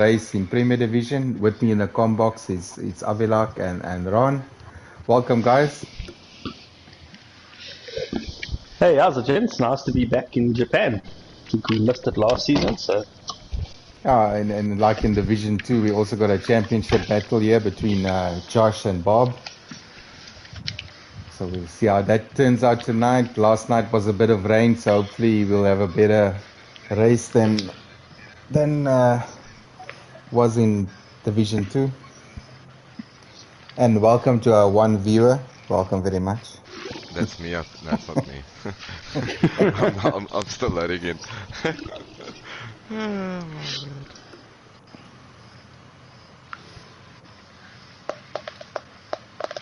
race in Premier Division. With me in the com box is Avilak and Ron. Welcome, guys. Hey, how's it, gents? Nice to be back in Japan. I think we missed it last season, so... And like in Division 2, we also got a championship battle here between Josh and Bob. So we'll see how that turns out tonight. Last night was a bit of rain, so hopefully we'll have a better race than was in Division 2. And welcome to our one viewer. Welcome very much. That's me. That's not me. I'm still loading in.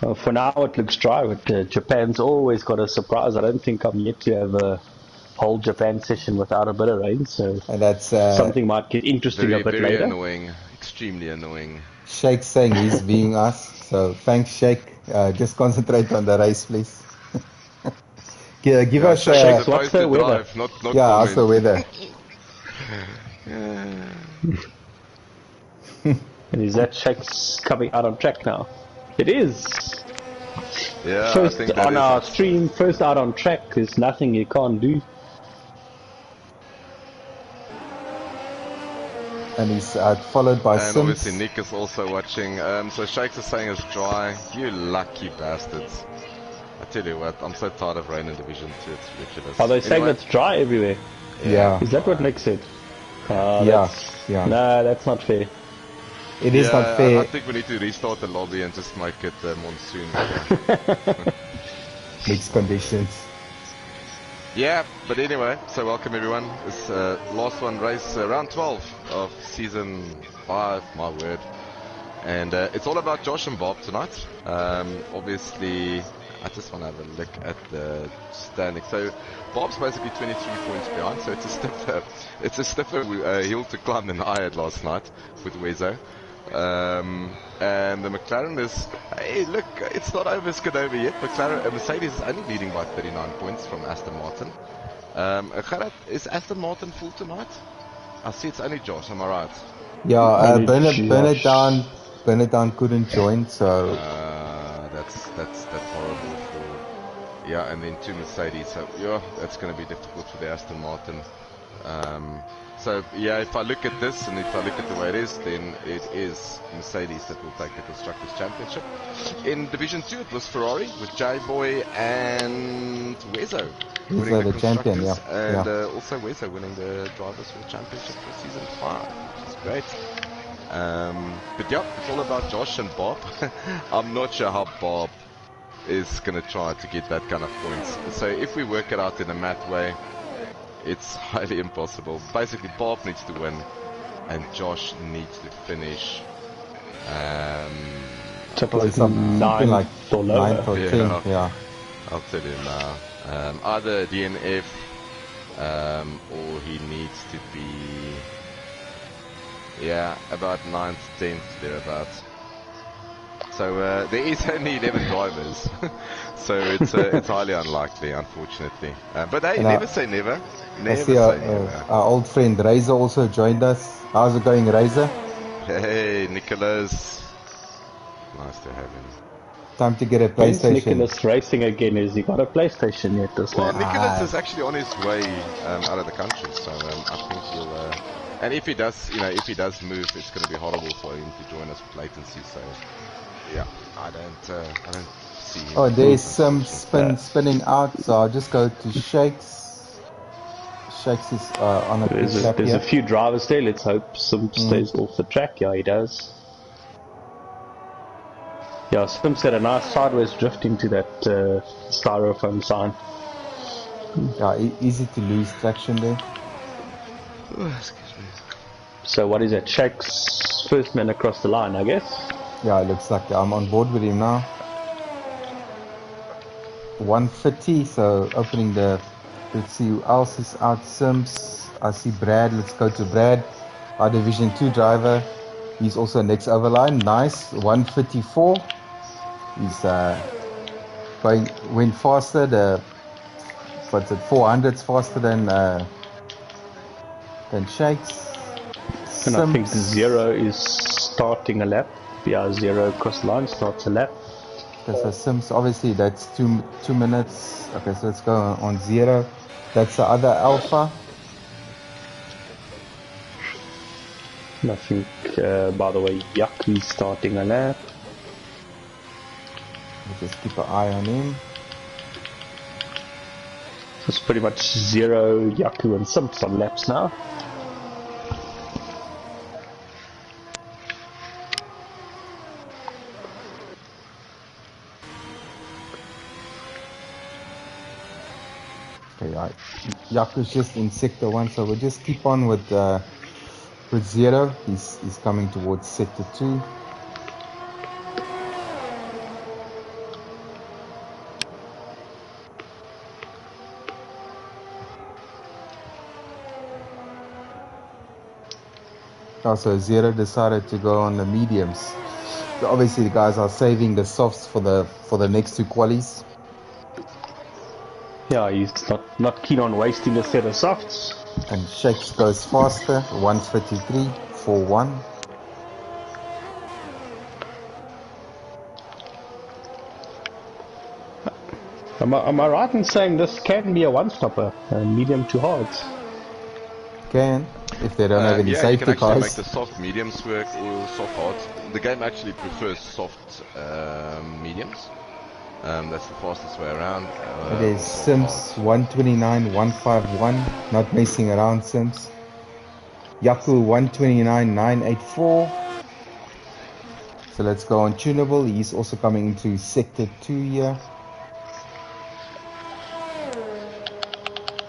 Well, for now it looks dry, but Japan's always got a surprise. I don't think I'm yet to have a whole Japan session without a bit of rain, so and that's something might get interesting a bit very later. Annoying, extremely annoying. Sheikh saying he's being us, so thanks, Sheikh. Just concentrate on the race, please. Give us Sheikh, what's the weather? Not how's the weather? And is that Sheikh's coming out on track now? It is. Yeah, first I think that on is our stream, first out on track. There's nothing you can't do. And he's followed by Sims. And obviously Nick is also watching. So Sheikhs is saying it's dry. You lucky bastards. I tell you what, I'm so tired of rain in Division 2, it's ridiculous. Are they saying it's dry everywhere? Yeah. Is that what Nick said? Yeah. No, that's not fair. It is not fair. I think we need to restart the lobby and just make it monsoon. Mixed conditions. Yeah, but anyway, so welcome everyone. It's last one race, round 12 of season 5, my word. And it's all about Josh and Bob tonight. Obviously, I just want to have a look at the standing. So Bob's basically 23 points behind, so it's a stiffer hill to climb than I had last night with Wezo. And the McLaren is, hey look, it's not over Skadova yet. Mercedes is only leading by 39 points from Aston Martin. Gerard, is Aston Martin full tonight? I see it's only Josh, am I right? Yeah, Bernard couldn't join, so that's horrible for, yeah, and then 2 Mercedes, so yeah, that's going to be difficult for the Aston Martin. So yeah, if I look at this and if I look at the way it is, then it is Mercedes that will take the Constructors' Championship. In Division 2 it was Ferrari with J-Boy and Wezo winning the champion, yeah. And also Wezo winning the Drivers' World Championship for Season 5, which is great. But yeah, it's all about Josh and Bob. I'm not sure how Bob is going to try to get that kind of points. So if we work it out in a math way, it's highly impossible. Basically, Bob needs to win, and Josh needs to finish. Something like 9 or 10. Yeah. I'll tell you now. Either DNF, or he needs to be, about 9th, 10th, thereabouts. So there is only 11 drivers, so it's highly unlikely, unfortunately. But hey, never say never. I see our old friend Razor also joined us. How's it going, Razor? Hey, Nicholas. Nice to have him. Time to get a PlayStation. Nicholas racing again. Has he got a PlayStation yet? Well, Nicholas is actually on his way out of the country, so I think he'll. And if he does, if he does move, it's going to be horrible for him to join us with latency. So, yeah, I don't see him. Oh, there's some spinning out, so I'll just go to Sheikh's. Sheikh's is on a There's a few drivers there. Let's hope some stays off the track. Yeah, he does. Yeah, Sim said a nice sideways drift into that styrofoam sign. Yeah, easy to lose traction there. Oh, excuse me. So what is that? Sheikh's first man across the line, I guess? Yeah, it looks like I'm on board with him now. 150, so opening the... Let's see who else is out. Sims. I see Brad. Let's go to Brad. Our Division 2 driver. He's also next over line. Nice. 154. He's went faster. What's it? 400s faster than Sheikh's. And I think Sims. 0 is starting a lap. Yeah, 0 cross line starts a lap. Okay, so Sims, obviously that's 2 minutes. Okay, so let's go on 0. That's the other alpha. And I think, by the way, Yaku's starting a lap. We'll just keep an eye on him. So it's pretty much 0, Yaku and Simps on laps now. Okay, right. Yaku's just in sector 1, so we'll just keep on with 0. He's coming towards sector 2. Also, 0 decided to go on the mediums. So obviously, the guys are saving the softs for the next 2 qualies. Yeah, he's not keen on wasting a set of softs. And Shakes goes faster, 1:33, 4:1. Am I right in saying this can be a one-stopper, medium to hards? Can, if they don't have any yeah, safety you can actually cars. make the soft mediums work or soft hards. The game actually prefers soft mediums. That's the fastest way around. It is Sims 129, 151. Not messing around, Sims. Yaku 129, 984. So let's go on tunable. He's also coming into sector 2 here.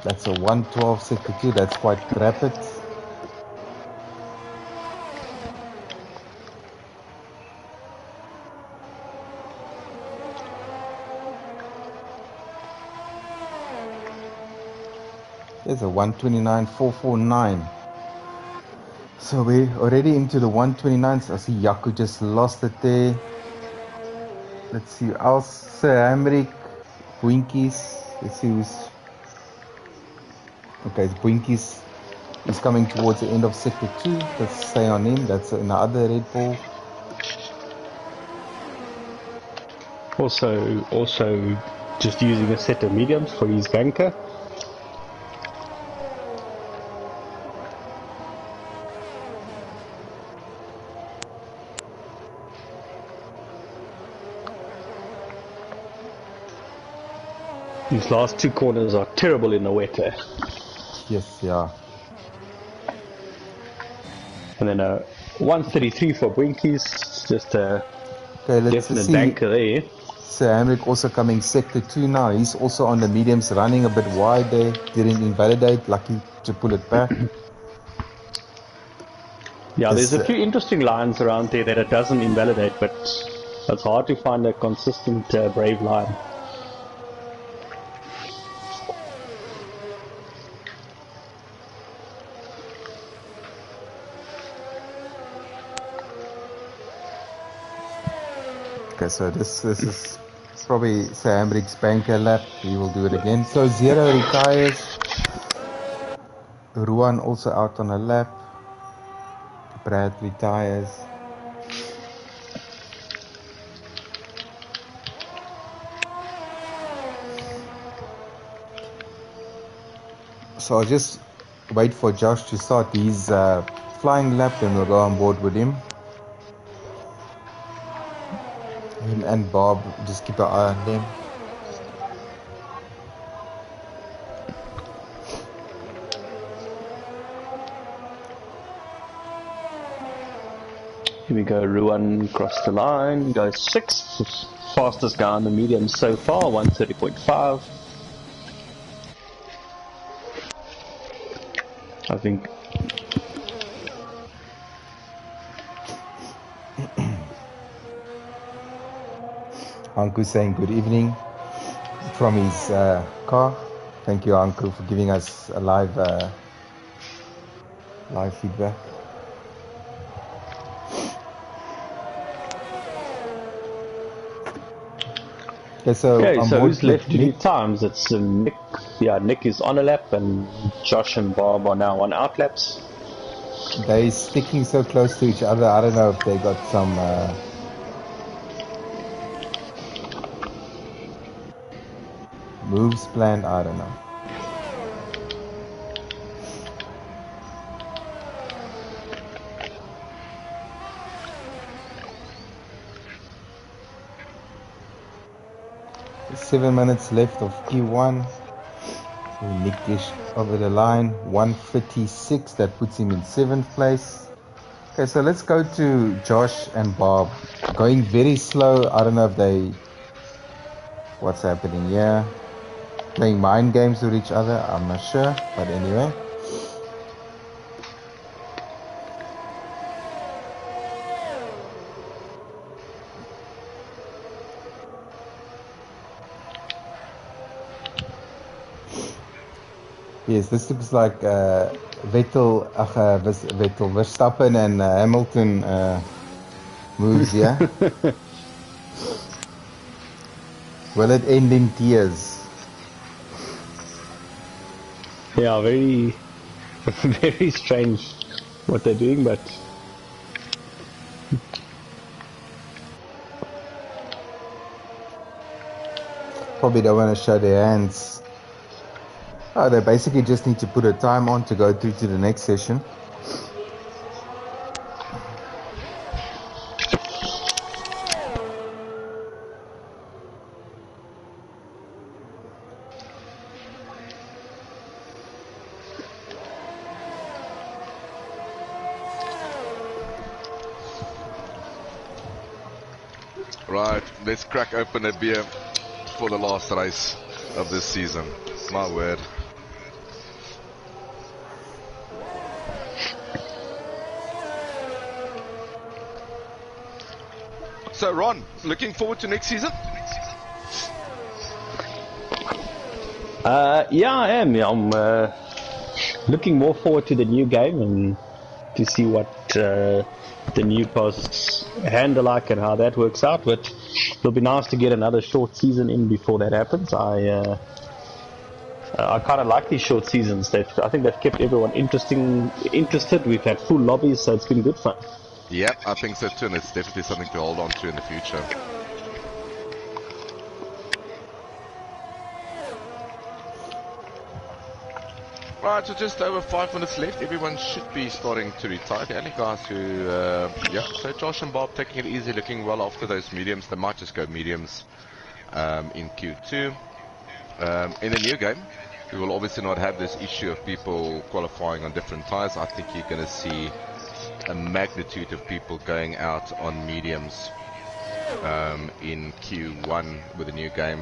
That's a 112 sector 2. That's quite rapid. There's a 129, 449. So we're already into the 129s. I see Yaku just lost it there. Let's see who else. Sir Hamrick, Winkies. Let's see who's... Okay, it's Winkies. He's coming towards the end of sector 2. Let's stay on him. That's another Red Bull. Also just using a set of mediums for his banker. These last 2 corners are terrible in the wet there. Yes, yeah. And then 133 for Bwinkies, just a definite see. banker there. Sir Hamrick also coming sector 2 now. He's also on the mediums, running a bit wide there. Didn't invalidate, lucky to pull it back. Yeah, there's a few interesting lines around there that it doesn't invalidate, but it's hard to find a consistent brave line. Okay, so this is probably Sir Hamrick's banker lap. He will do it again. So 0 retires. Ruan also out on a lap. Brad retires. So I'll just wait for Josh to start his flying lap, then we'll go on board with him. Him and Bob, just keep an eye on them. Here we go, Ruan across the line, goes 6th, fastest guy on the medium so far, 130.5. I think Anku saying good evening from his car. Thank you, Anku, for giving us a live feedback. Okay, so who's left to do times? It's Nick. Yeah, Nick is on a lap, and Josh and Bob are now on out laps. They sticking so close to each other. I don't know if they got some moves planned. I don't know. There's 7 minutes left of Q1. So Nick Gish over the line, 156. That puts him in 7th place. Okay, so let's go to Josh and Bob. Going very slow. I don't know if they... What's happening here? Playing mind games with each other. I'm not sure. But anyway. Yes, this looks like Vettel, Verstappen and Hamilton moves, yeah? Will it end in tears? Yeah, very, very strange what they're doing, but Probably don't want to show their hands. Oh, they basically just need to put a time on to go through to the next session. Right, let's crack open a beer for the last race of this season. My word. So Ron, looking forward to next season? yeah, I am. Yeah, I'm looking more forward to the new game and to see what the new posts handle like and how that works out. But it'll be nice to get another short season in before that happens. I kind of like these short seasons. I think they've kept everyone interested. We've had full lobbies, so it's been good fun. Yep, I think so too, and it's definitely something to hold on to in the future. Right, so just over 5 minutes left. Everyone should be starting to retire. The only guys who, yeah, so Josh and Bob taking it easy, looking well after those mediums. They might just go mediums in Q2. In the new game, we will obviously not have this issue of people qualifying on different tires. I think you're going to see a magnitude of people going out on mediums in Q1 with the new game,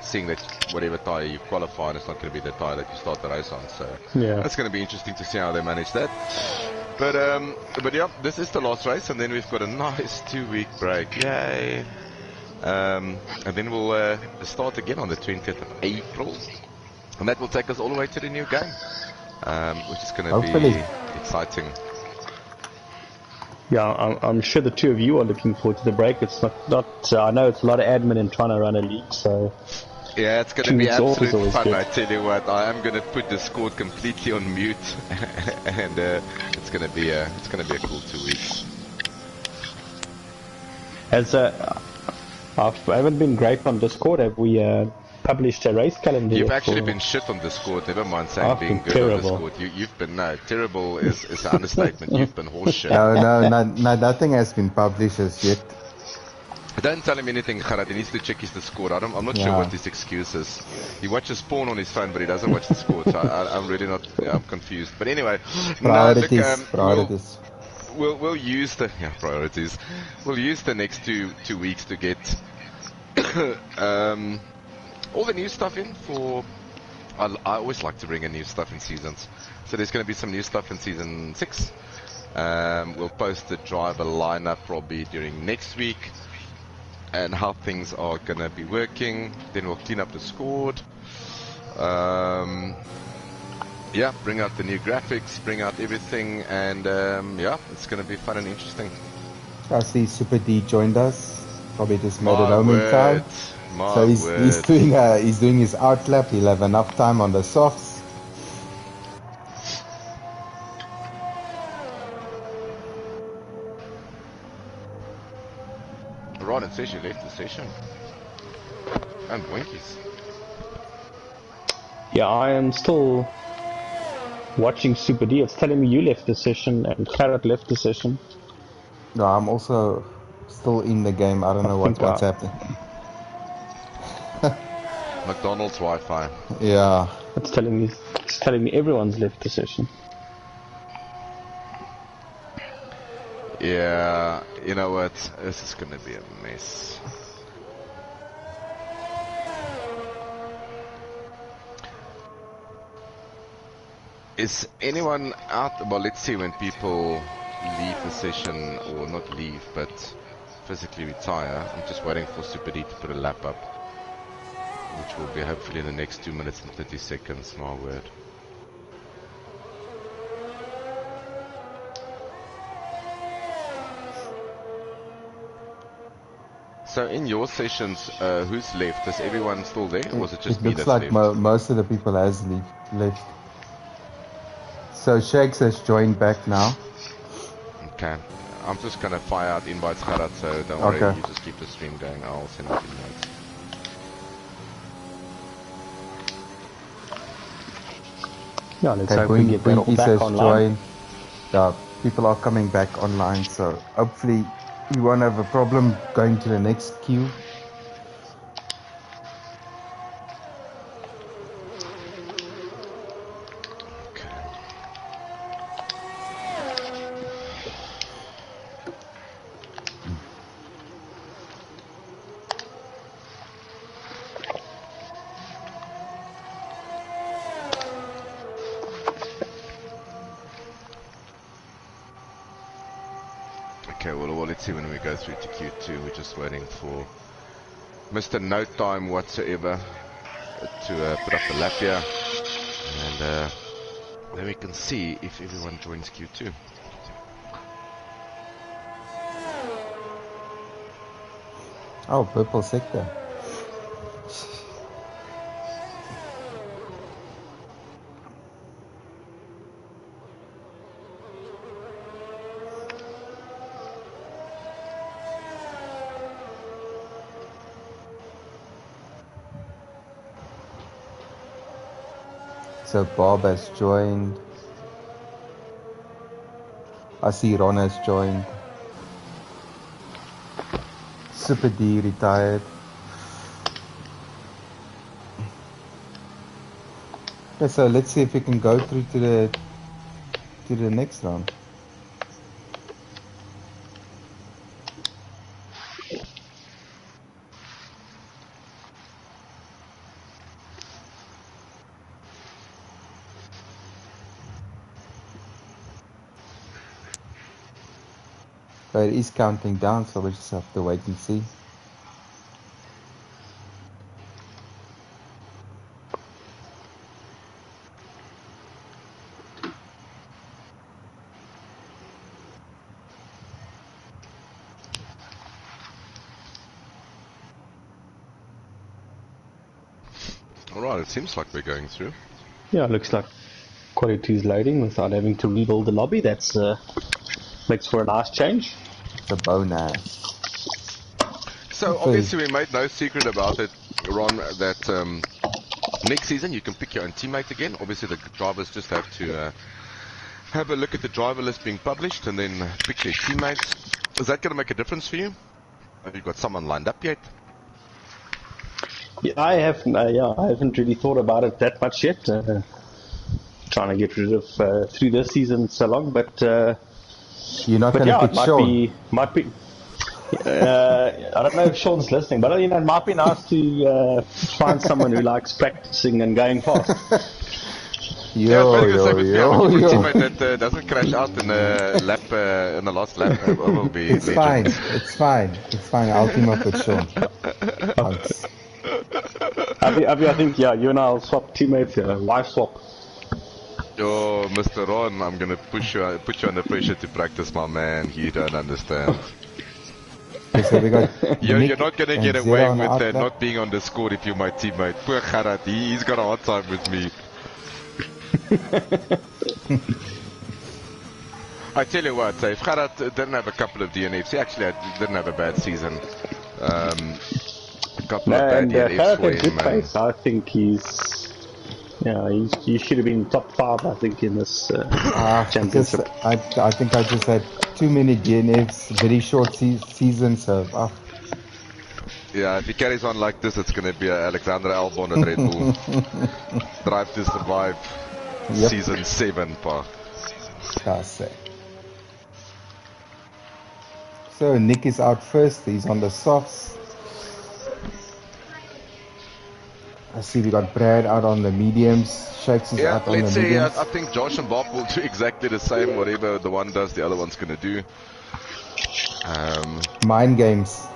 seeing that whatever tire you qualify on is not going to be the tire that you start the race on. So yeah, that's going to be interesting to see how they manage that. But yeah, this is the last race, and then we've got a nice 2-week break. Yay! And then we'll start again on the 20th of April, and that will take us all the way to the new game, which is going to be exciting. Yeah, I'm sure the two of you are looking forward to the break. It's not. I know it's a lot of admin in trying to run a league, so yeah, it's going to be absolute fun. Good. I tell you what, I am going to put Discord completely on mute, and it's going to be a cool 2 weeks. As I haven't been great on Discord. Have we published a race calendar? You've actually been shit on Discord. Never mind saying being good terrible on Discord. You've been terrible is an understatement. You've been horseshit. No, nothing has been published as yet. Don't tell him anything, Gerard. He needs to check his Discord. I'm not sure what his excuse is. He watches porn on his phone, but he doesn't watch Discord. So I'm really not. I'm confused. But anyway, priorities. We'll use the priorities. We'll use the next two weeks to get all the new stuff in for. I always like to bring in new stuff in seasons. So there's going to be some new stuff in season 6. We'll post the driver lineup probably during next week and how things are going to be working. Then we'll clean up the squad. Yeah, bring out the new graphics, bring out everything, and yeah, it's going to be fun and interesting. I see Super D joined us. Probably just made it home in time. So he's doing his outlap. He'll have enough time on the softs. Ron, it says you left the session. And Winkies. Yeah, I am still watching Super D. It's telling me you left the session and Claret left the session. No, I'm also still in the game. I don't know what's happening. McDonald's Wi-Fi. Yeah. It's telling me everyone's left the session. Yeah, you know what? This is gonna be a mess. Is anyone out? Well, let's see when people leave the session, or not leave, but physically retire. I'm just waiting for Super D to put a lap up, which will be hopefully in the next 2 minutes and 30 seconds, my word. So in your sessions, who's left? Is everyone still there, or was it just me looks that's like left? most of the people has left. So Shags has joined back now. Okay. I'm just gonna fire out invites, Gerard, so don't worry, you just keep the stream going. I'll send out invites. Yeah, let's hope we get that all back online. Yeah, people are coming back online, so hopefully we won't have a problem going to the next queue. Okay, well, let's see when we go through to Q2. We're just waiting for Mr. No Time whatsoever to put up the lap here. And then we can see if everyone joins Q2. Oh, purple sector. So Bob has joined. I see Ron has joined. Super D retired. Okay, so let's see if we can go through to the next round. But it is counting down, so we just have to wait and see. Alright, it seems like we're going through. Yeah, it looks like quality is loading without having to rebuild the lobby. That's makes for a nice change. It's a bonus. So obviously we made no secret about it, Ron, that next season you can pick your own teammate again. Obviously the drivers just have to have a look at the driver list being published and then pick their teammates. Is that going to make a difference for you? Have you got someone lined up yet? Yeah, I haven't really thought about it that much yet. Trying to get rid of through this season so long, but you're not going to pick Sean. Might be. I don't know if Sean's listening, but it might be nice to find someone who likes practicing and going fast. Teammate that doesn't crash out in the lap in the last lap will be. It's fine. It's fine. I'll team up with Sean. I think you and I'll swap teammates. Wife swap. Oh, Mr. Ron, I'm gonna put you under pressure to practice, my man. You don't understand. Okay, so we got you're not gonna get away with not being on the score if you're my teammate. Poor Gerard, he's got a hard time with me. I tell you what, if Gerard didn't have a couple of DNFs, he actually didn't have a bad season. A couple of bad And DNFs Gerrit for had good him. pace. I think he should have been top 5, I think, in this championship. I think I just had too many DNFs, very short season, so Yeah, if he carries on like this, it's going to be a Alexander Albon at Red Bull. Drive to Survive, Yep. season 7, pa. Classic. So Nick is out first. He's on the softs. I see we got Brad out on the mediums. Shakes is Yeah, out on the let's see. mediums. I think Josh and Bob will do exactly the same. Whatever the one does, the other one's going to do. Mind games.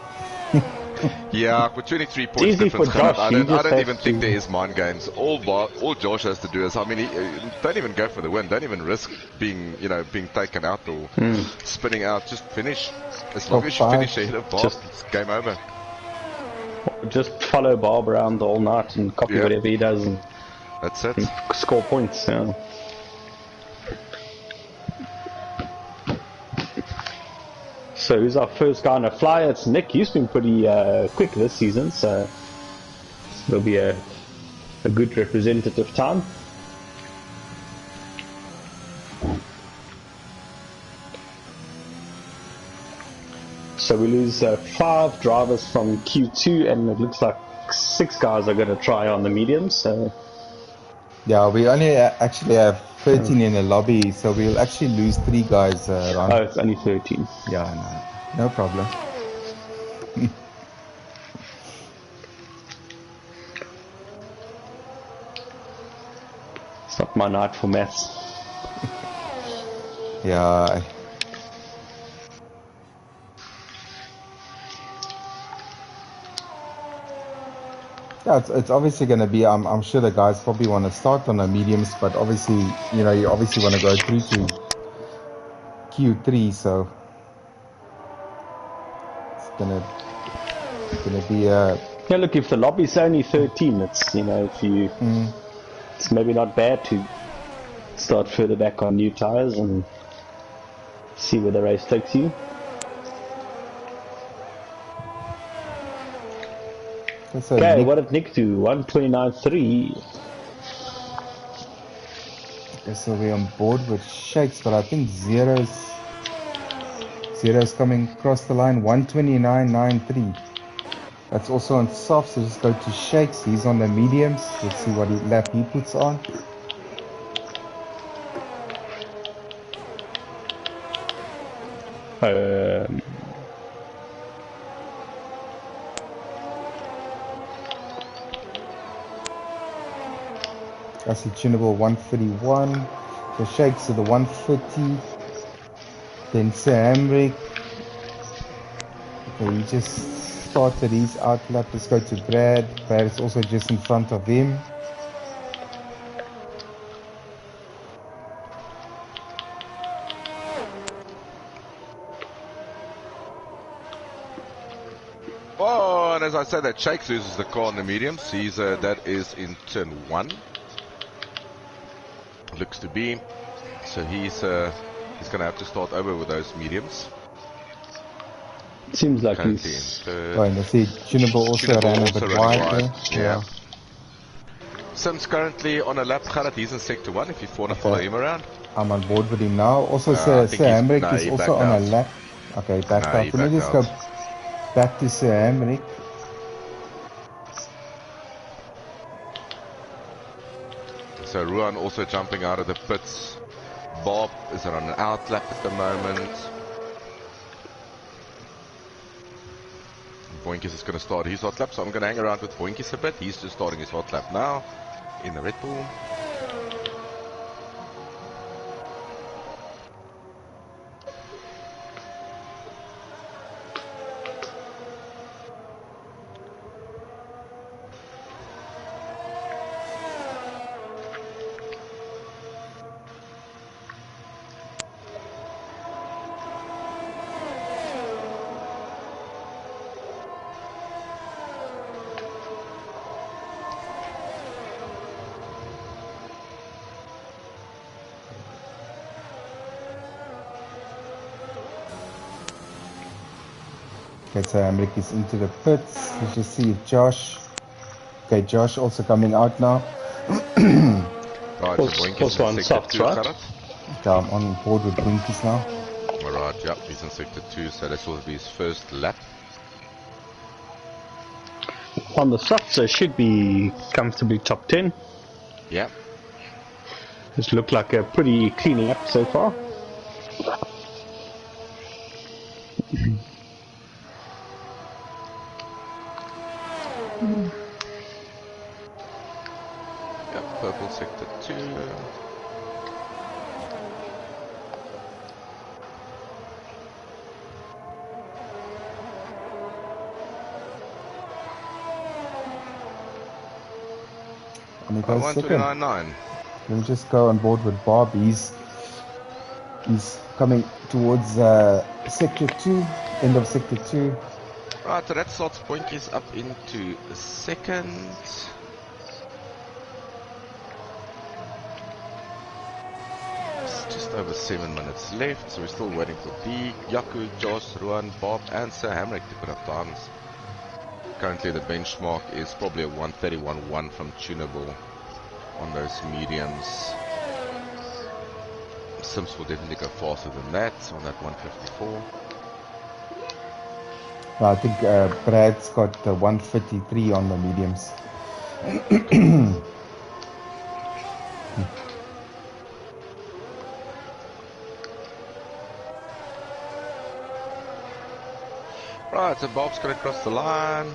Yeah, with 23 points Easy difference, for Josh, I he don't just even has think to- there is mind games. All Josh has to do is, I mean, don't even go for the win. Don't even risk being taken out or spinning out. Just finish. As long Top as you 5. finish ahead of Bob, it's game over. Just follow Bob around all night and copy Yeah. whatever he does and That's it. score points. Yeah. So who's our first guy on a flyer? It's Nick. He's been pretty quick this season, so it'll be a good representative time. So we lose 5 drivers from Q2, and it looks like 6 guys are going to try on the mediums. So Yeah, we only actually have 13 in the lobby, so we'll actually lose 3 guys. Ron. oh, it's only 13. Yeah, no problem. It's not my night for maths. Yeah. Yeah, it's obviously going to be, I'm sure the guys probably want to start on the mediums, but obviously, you obviously want to go through to Q3, so it's gonna be a... Yeah, look, if the lobby's only 13, it's, it's maybe not bad to start further back on new tires and see where the race takes you. So Okay, Nick, what did Nick do? 129.3. okay, so we're on board with Shakes, but I think Zero's coming across the line, 129.93. That's also on soft, so just go to Shakes. He's on the mediums. Let's see what lap he puts on. I see tunable 131. So Shakes to the 130. Then Sir Hamrick. Okay, he just started his outlap. Let's go to Brad. Brad is also just in front of him. Oh, and as I said, that Shakes loses the car on the mediums. That is in turn 1. Looks to be. So he's going to have to start over with those mediums. Seems like Currently he's... in third. Oh, and I see Tunable also ran a bit wide. Yeah. Sim's currently on a lap. Gerrit, he's in sector 1 if you want to follow him around. I'm on board with him now. Also, Sir Hamrick is also on a lap. Okay, back up. Let me just go back to Sir Hamrick. So Ruan also jumping out of the pits. Bob is on an outlap at the moment. Voinkis is going to start his hot lap, so I'm going to hang around with Voinkis a bit. He's just starting his hot lap now in the Red Bull. Okay, so Hamrick is into the pits. Let's just see if Josh. Okay, Josh also coming out now. Right, so Boinkies Also in on sector softs, 2, right? Gerrit. Okay, I'm on board with Winkies now. Alright, yep, he's in sector 2, so this will be his first lap. On the softs, it should be comfortably top 10. Yeah. This looked like a pretty clean lap so far. Yep, purple sector 2. And he goes second. 129.9. We'll just go on board with Bob. He's coming towards sector 2, end of sector 2. Right, so that slots Boinkies up into second. It's just over 7 minutes left, so we're still waiting for D, Yaku, Josh, Ruan, Bob, and Sir Hamrick to put up times. Currently the benchmark is probably a 131.1 from Tunable on those mediums. Sims will definitely go faster than that on that 154. I think Brad's got 153 on the mediums. Right, so Bob's going to cross the line.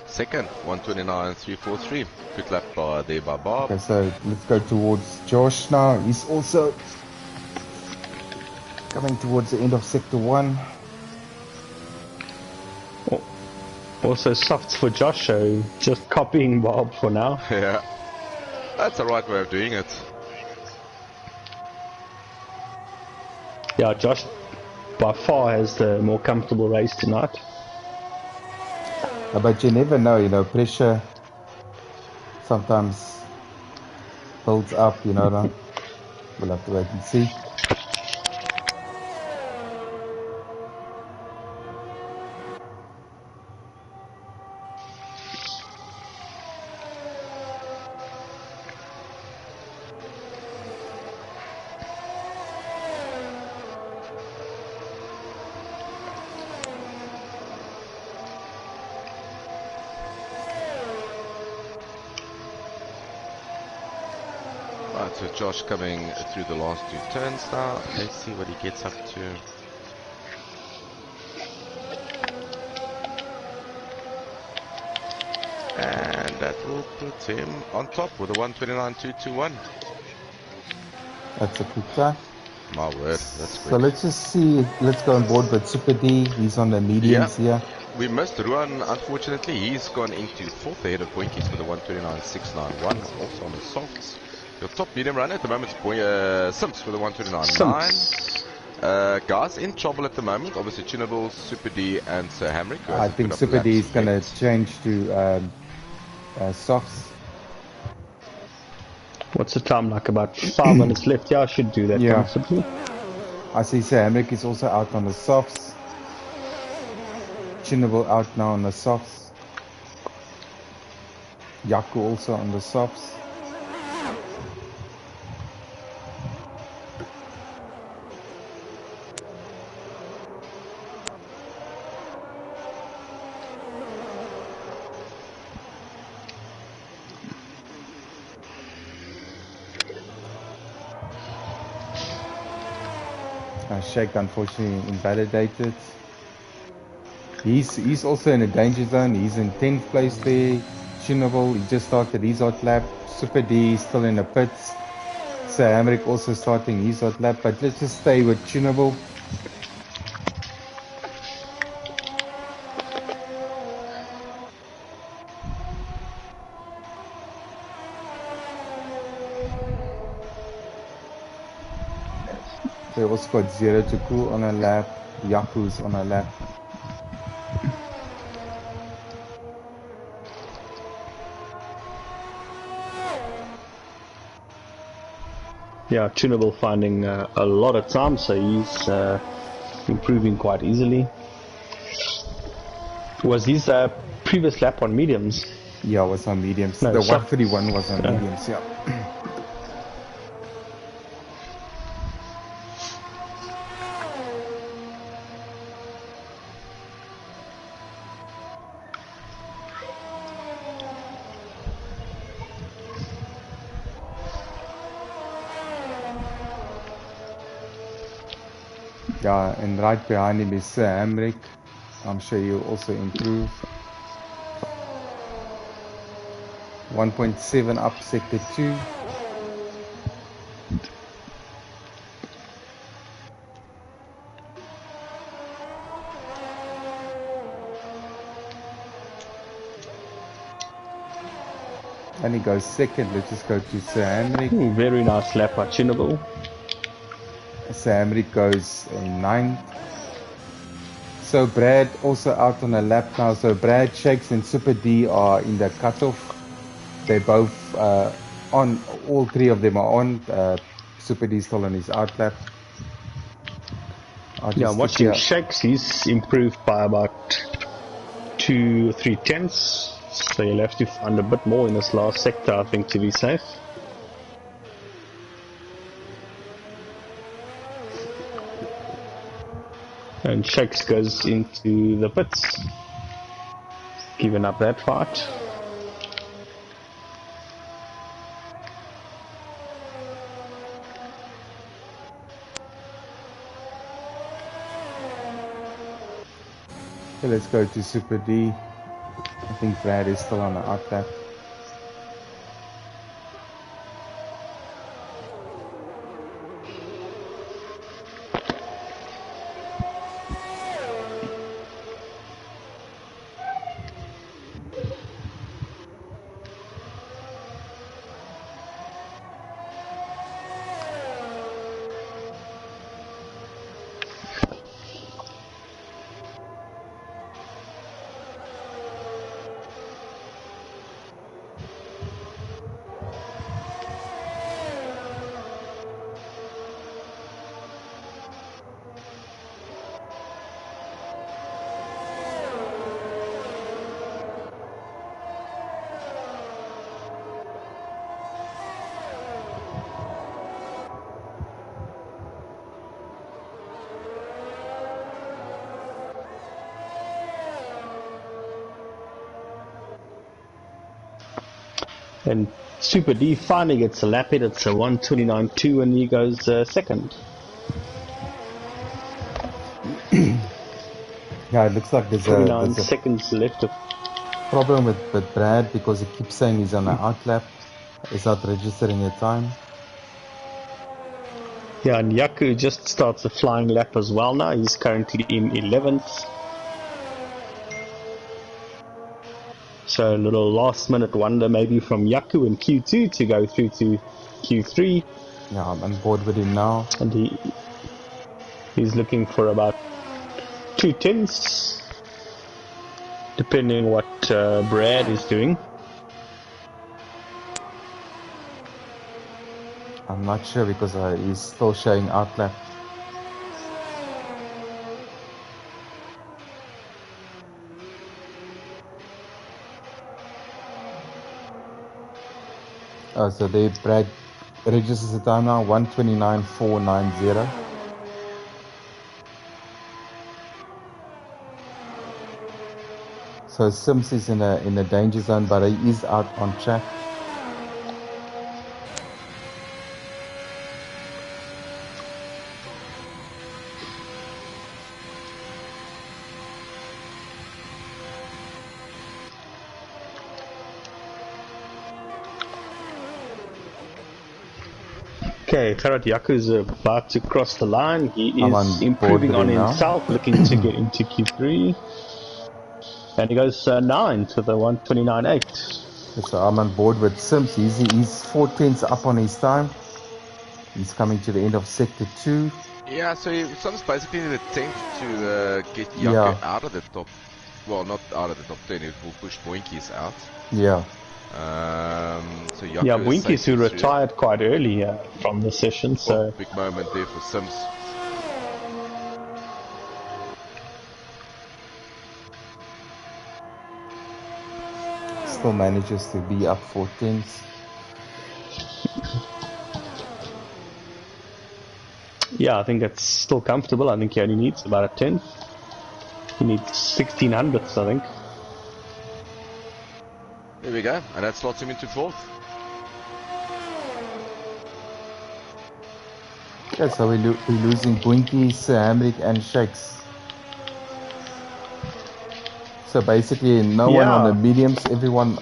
Second, 129.343. Good lap there by Bob. Okay, so let's go towards Josh now. He's also coming towards the end of sector 1. Also softs for Josh, so just copying Bob for now. Yeah, that's the right way of doing it. Yeah, Josh by far has the more comfortable race tonight. But you never know, you know, pressure sometimes builds up, you know. We'll have to wait and see. Right, so Josh coming through the last 2 turns now. Let's see what he gets up to. And that will put him on top with a 129.221. That's a quick time. My word, that's quick. So let's just see, let's go on board with Super D. He's on the mediums here. We missed Ruan, unfortunately. He's gone into 4th ahead of Boinkies with a 129.691, also on the softs. Your top medium runner at the moment is Simps with a 129.9. Guys in trouble at the moment, obviously Tunable, Super D, and Sir Hamrick. I think Super D is going to change to softs. What's the time like? About 5 minutes left. Yeah, I should do that comfortably. I see Sir Hamrick is also out on the softs. Tunable out now on the softs. Yaku also on the softs. Shake unfortunately invalidated. He's also in a danger zone. He's in 10th place there. Tunable, he just started his hot lap. Super D still in the pits. Sir Hamrick also starting his hot lap. But let's just stay with Tunable. They also got 0 to cool on a lap. Yaku's on a lap. Yeah, Tunable finding a lot of time, so he's improving quite easily. Was his previous lap on mediums? Yeah, it was on mediums. No, The soft. 131 was on mediums, yeah. Yeah, and right behind him is Hamrick. I'm sure he'll also improve. 1.7 up sector 2. And he goes second. Let's just go to Sir Hamrick. Very nice lap by Tunable. Sir Hamrick goes in 9th. So Brad also out on a lap now. So Brad, Shakes and Super D are in the cutoff. They're both on. All three of them are on. Super D still on his out lap. Yeah, I'm watching Shakes. He's improved by about 2 or 3 tenths. So you'll have to find a bit more in this last sector, I think, to be safe. And Shakes goes into the pits, giving up that fight. So let's go to Super D. I think Brad is still on the out lap. And Super D finally gets a lap hit. It's a 1:29.2 and he goes second. Yeah, it looks like there's 29 a seconds left. problem with Brad because he keeps saying he's on the out lap. He's not registering the time. Yeah, and Yaku just starts a flying lap as well now. He's currently in 11th. So a little last minute wonder maybe from Yaku in Q2 to go through to Q3. Yeah, I'm on board with him now. And he's looking for about 2 tenths, depending what Brad is doing. I'm not sure because he's still showing out lap. So there Brad registers the time now, 1:29.490. So Sims is in a danger zone, but he is out on track. Okay, Karat Yaku is about to cross the line. He I'm is on improving board on with him now. himself, looking to get into Q3. And he goes 9 to the 1:29.8. So I'm on board with Sims. He's 4 tenths up on his time. He's coming to the end of sector 2. Yeah, so Sims basically in an attempt to get Yaku out of the top. Well, not out of the top 10. It will push Boinkies out. Yeah. So Yaku Yeah, Boinkies who through. retired quite early from the session. So big moment there for Sims. still manages to be up 4 tenths. Yeah, I think that's still comfortable. I think he only needs about a tenth. He needs 1600ths, I think. There we go, and that slots him into 4th. Yeah, so we're losing Boinkies, Hamrick, and Shakes. So basically, no one on the mediums. Everyone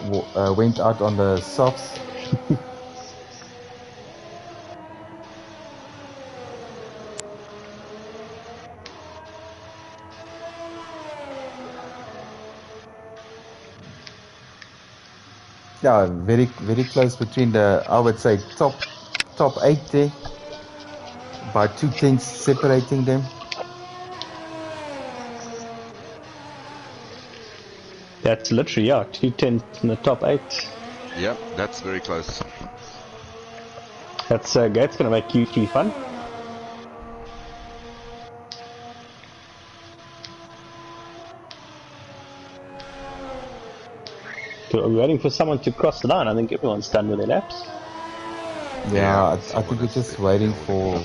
went out on the softs. Yeah, very close between the, I would say, top 8 there. By 2 tenths separating them. That's literally, 2 tenths in the top 8. Yep, that's very close. That's going to make Q3 fun. So we're waiting for someone to cross the line. I think everyone's done with their laps. Yeah, I think we're just waiting for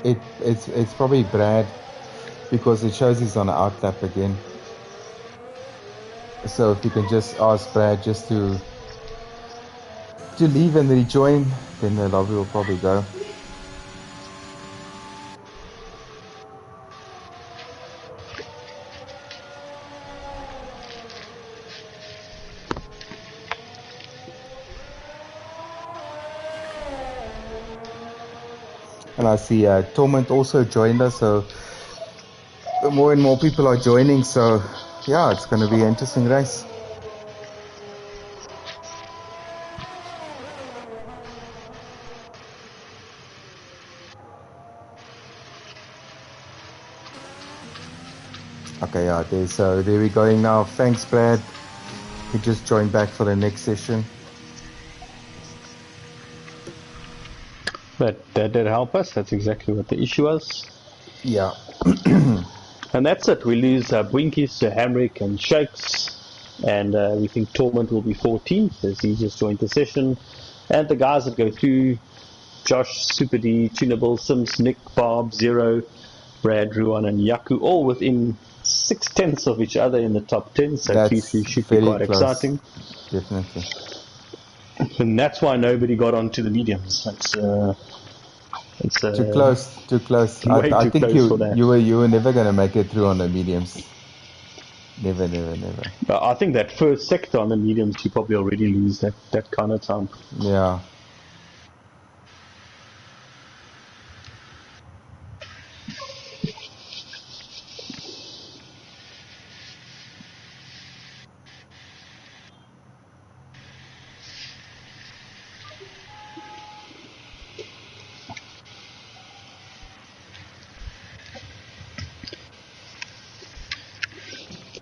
it. It's probably Brad, because it shows he's on an outlap again. So if you can just ask Brad just to leave and rejoin, then the lobby will probably go. And I see Torment also joined us, so more and more people are joining. So yeah, it's going to be an interesting race. Okay, yeah, there we're going now. Thanks, Brad. He just joined back for the next session. But that did help us. That's exactly what the issue was. Yeah. And that's it. We lose Boinkies, Hamrick, and Shakes. And we think Torment will be 14th as he just joined the session. And the guys that go through: Josh, Super D, Tunable, Sims, Nick, Bob, Zero, Brad, Ruan, and Yaku, all within 6 tenths of each other in the top 10. So Q3 should be quite close. exciting. Definitely. And that's why nobody got onto the mediums. It's too close. I think you were never going to make it through on the mediums. Never. But I think that first sector on the mediums, you probably already lose that kind of time. Yeah.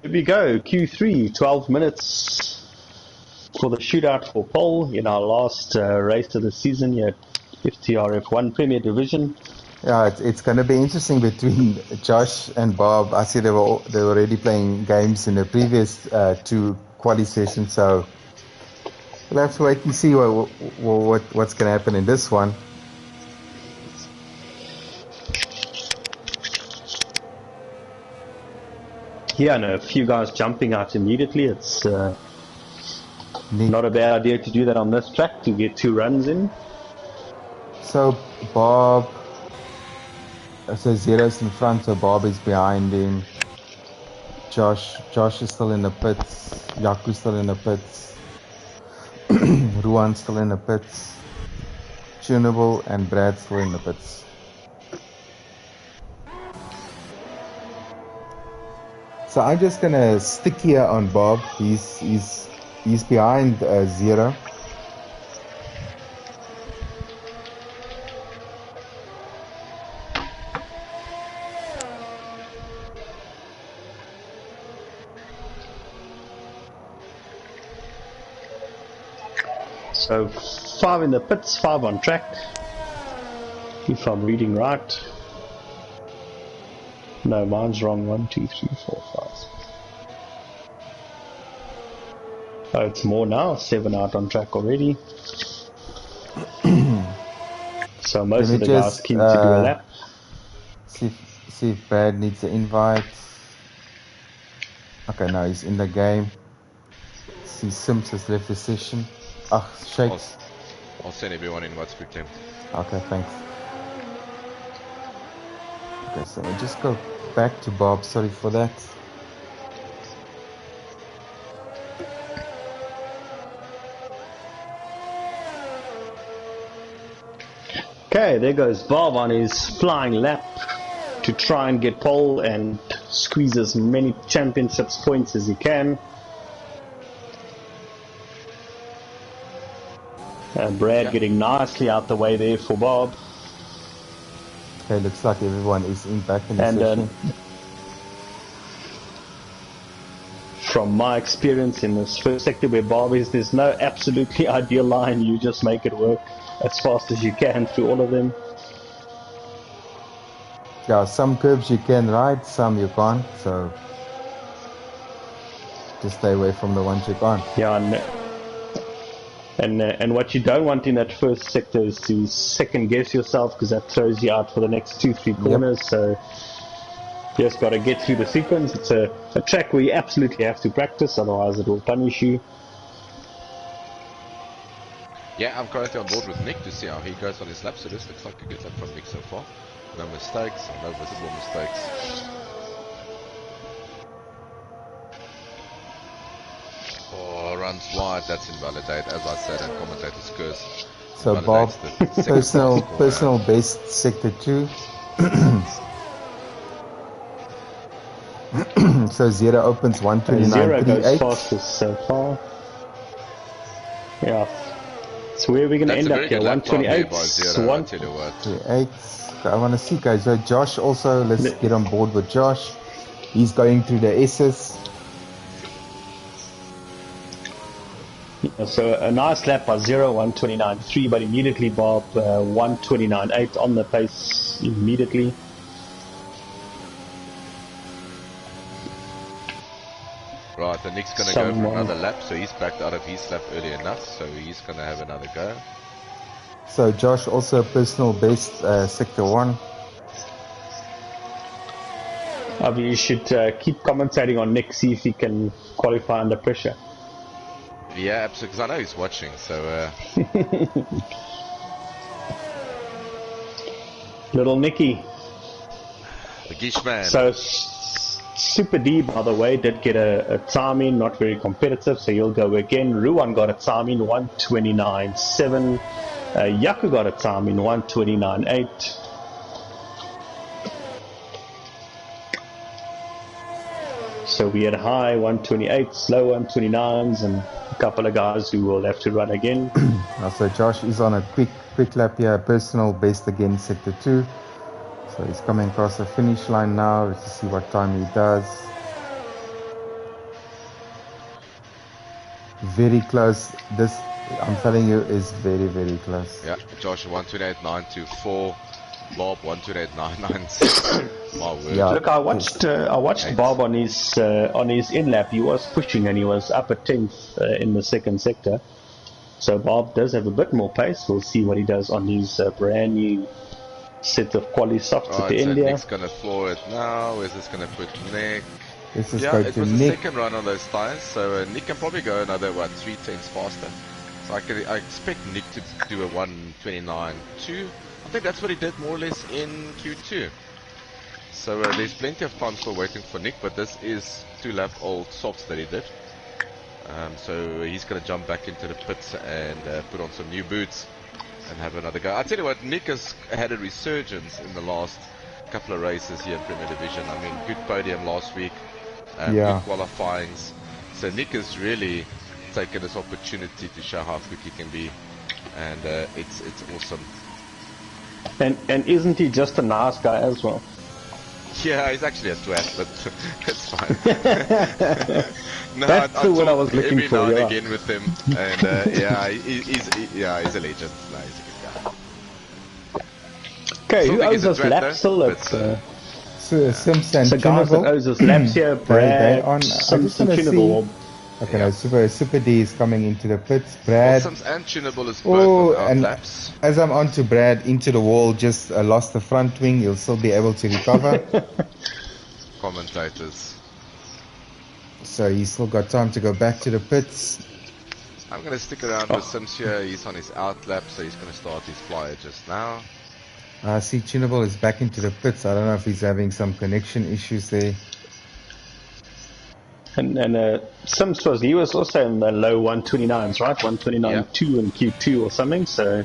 Here we go, Q3, 12 minutes for the shootout for pole in our last race of the season here at FTRF1 Premier Division. Yeah, it's going to be interesting between Josh and Bob. I see they were already playing games in the previous 2 quali sessions, so we'll have to wait and see what's going to happen in this one. Yeah, no, a few guys jumping out immediately. It's not a bad idea to do that on this track to get 2 runs in. So Bob, so Zero's in front, so Bob is behind him. Josh is still in the pits. Yaku's still in the pits. Ruan's still in the pits. Tunable and Brad still in the pits. So I'm just gonna stick here on Bob. He's behind Zero. So 5 in the pits, 5 on track, if I'm reading right. No, mine's wrong. 1, 2, 3, 4, 5. Oh, it's more now. 7 out on track already. So most of the guys keen to do a lap. See if Brad needs an invite. Okay, no, he's in the game. See, Sims has left the session. Ah, Shakes. I'll send everyone invites quickly. Okay, thanks. Okay, so we'll just go back to Bob. Sorry for that. Okay, there goes Bob on his flying lap to try and get pole and squeeze as many championships points as he can. Brad getting nicely out the way there for Bob. Okay, looks like everyone is back in the session. From my experience in this first sector where Bob is, there's no absolutely ideal line. You just make it work as fast as you can through all of them. Yeah, some curves you can ride, some you can't. So just stay away from the ones you can't. Yeah, and what you don't want in that first sector is to second guess yourself, because that throws you out for the next 2-3 corners. Yep. So you just got to get through the sequence. It's a track where you absolutely have to practice, otherwise it will punish you. Yeah, I'm currently on board with Nick to see how he goes on his lap. So this looks like a good lap from Nick so far. No mistakes, or no visible mistakes. Oh, runs wide, that's invalidate. As I said, and commentator's curse. So Bob, personal best sector 2. So Zero opens 129.38. Zero goes fastest so far. Yeah. So where are we going to end up here? 128. 128. I want to see, guys. So Josh also, let's get on board with Josh. He's going through the S's. Yeah, so a nice lap by 0, 129.3, but immediately Bob 129.8 on the pace immediately. Right, the Nick's going to go for another lap, so he's backed out of his lap early enough, so he's going to have another go. So Josh also personal best sector 1. You should keep commentating on Nick, see if he can qualify under pressure. Yeah, absolutely, because I know he's watching, so... Little Nicky. The Gish man. So, Super D, by the way, did get a time in, not very competitive, so he'll go again. Ruan got a time in, 129.7. Yaku got a time in, 129.8. So we had high 128, slow 129s, and a couple of guys who will have to run again. So Josh is on a quick lap here, personal best again, sector 2. So he's coming across the finish line now. Let's see what time he does. Very close. This, I'm telling you, is very, very close. Yeah, Josh 128.924. Bob 128.996. My word. Yeah. Look, I watched Bob on his in lap. He was pushing and he was up at 10th in the second sector. So Bob does have a bit more pace. We'll see what he does on his brand new set of quali softs at the so India. Nick's gonna floor it now. Where's this gonna put Nick? This is it was Nick. The second run on those tires, so Nick can probably go another 3 tenths faster. So I expect Nick to do a 129.2. I think that's what he did more or less in Q2. So there's plenty of time still waiting for Nick, but this is 2-lap old softs that he did. So he's going to jump back into the pits and put on some new boots and have another go. I tell you what, Nick has had a resurgence in the last couple of races here in Premier Division. I mean, good podium last week, good qualifyings. So Nick has really taken this opportunity to show how quick he can be, and it's awesome. And isn't he just a nice guy as well? Yeah, he's actually a twat, but it's fine. No, That's the word I was looking every for. Every now and again with him, and he's a legend. No, he's a good guy. Okay, who owes us laps still? Sims and the guys that owes us laps here, Brad, on. Sims and Tunable. Okay, Yeah. no, Super D is coming into the pits. Well, Brad. Sims and Tunable is Oh, both on and outlaps. as I'm onto Brad, into the wall, just lost the front wing. He'll still be able to recover. Commentators. So he's still got time to go back to the pits. I'm going to stick around with Sims here. He's on his outlap, so he's going to start his flyer just now. I see Tunable is back into the pits. I don't know if he's having some connection issues there. And Sims he was also in the low 129s, right? 129.2 in Q2 or something. So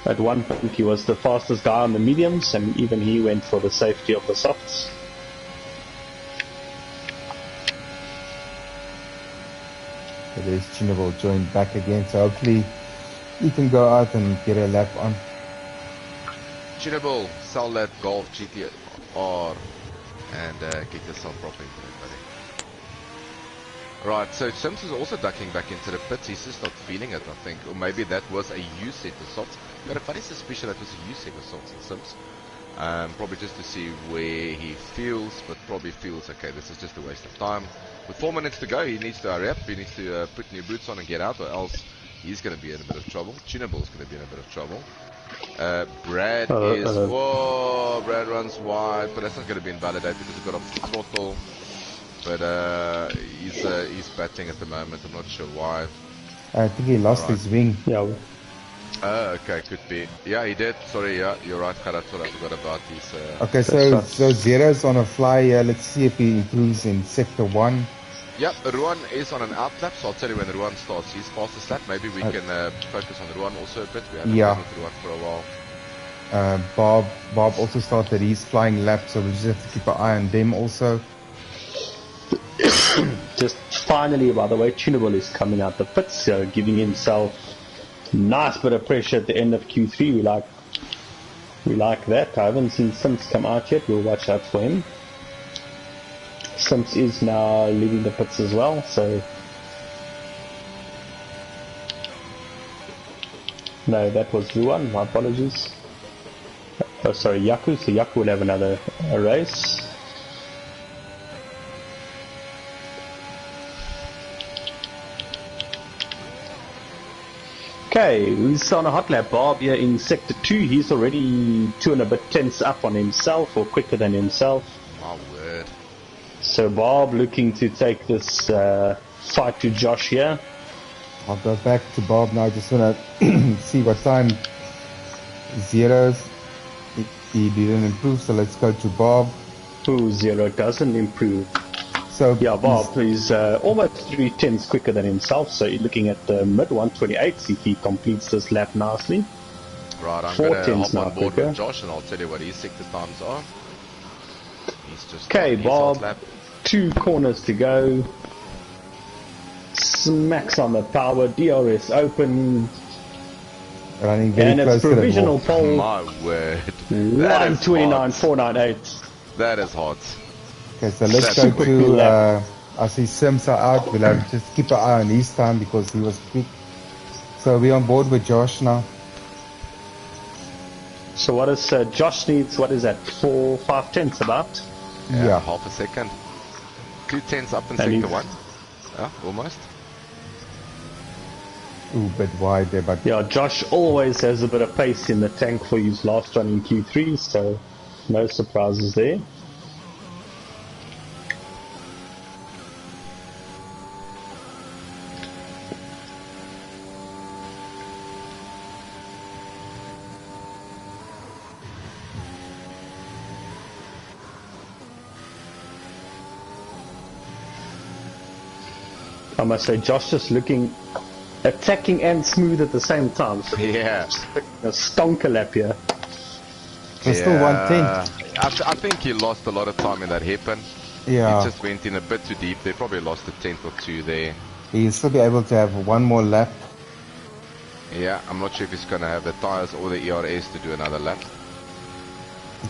at one point he was the fastest guy on the mediums, and even he went for the safety of the softs. So there's Tunable joined back again. So hopefully he can go out and get a lap on. Tunable, sell that Golf GTR and get yourself proper into it, buddy. Right, so Sims is also ducking back into the pits. He's just not feeling it, I think. Or maybe that was a U set of salts. Got a funny suspicion that was a U set of salts in Sims. Probably just to see where he feels, but probably feels, okay, this is just a waste of time. With 4 minutes to go, he needs to hurry up. He needs to put new boots on and get out, or else he's going to be in a bit of trouble. Tunable's going to be in a bit of trouble. Brad whoa, Brad runs wide, but that's not going to be invalidated because he got off the throttle. But he's batting at the moment. I'm not sure why. I think he lost his wing. Yeah. Okay, could be. Yeah, he did. Sorry, yeah, you're right, Karat. I forgot about his... Okay, so Zero's on a fly here. Let's see if he improves in Sector 1. Yep, Ruan is on an outlap, so I'll tell you when Ruan starts his fastest lap. Maybe we can focus on Ruan also a bit. We haven't done with Ruan for a while. Bob also started his flying lap, so we just have to keep an eye on them also. Just finally, by the way, Tunable is coming out the pits, giving himself a nice bit of pressure at the end of Q3. We like that. I haven't seen Sims come out yet. We'll watch out for him. Sims is now leaving the pits as well, so no, that was Ruan. My apologies. Oh, sorry, Yaku. So Yaku will have another race. Okay, who's on a hot lap? Bob here in Sector 2. He's already 2 and a bit tenths up on himself, or quicker than himself. My word. So Bob looking to take this fight to Josh here. I'll go back to Bob now. Just want to see what time Zero's. He didn't improve, so let's go to Bob. Who Zero doesn't improve. So yeah, Bob is almost 3 tenths quicker than himself, so you're looking at the mid 128s if he completes this lap nicely. Right, I'm 4 going to tenths hop on now board quicker. with Josh and I'll tell you what his sector times are. He's just okay, on his Bob, hot lap. 2 corners to go. Smacks on the power, DRS open. Running very and close it's to the provisional wall. pole. My word. That is 129.498. That is hot. Okay, so let's That's go quick. to, I see Sims are out. We'll have to just keep an eye on his time because he was quick. So we're on board with Josh now. So what is Josh needs? What is that? 4-5 tenths about? Yeah. Half a second. 2 tenths up in And sector he's- 1. Yeah, almost. Ooh, bit wide there, but Yeah, Josh always has a bit of pace in the tank for his last run in Q3, so no surprises there. I must say, Josh just looking attacking and smooth at the same time. So Yeah. a stonker lap here. we're still 110. I think he lost a lot of time in that hairpin. Yeah. He just went in a bit too deep. They probably lost a tenth or two there. He'll still be able to have one more lap. Yeah, I'm not sure if he's going to have the tires or the ERS to do another lap.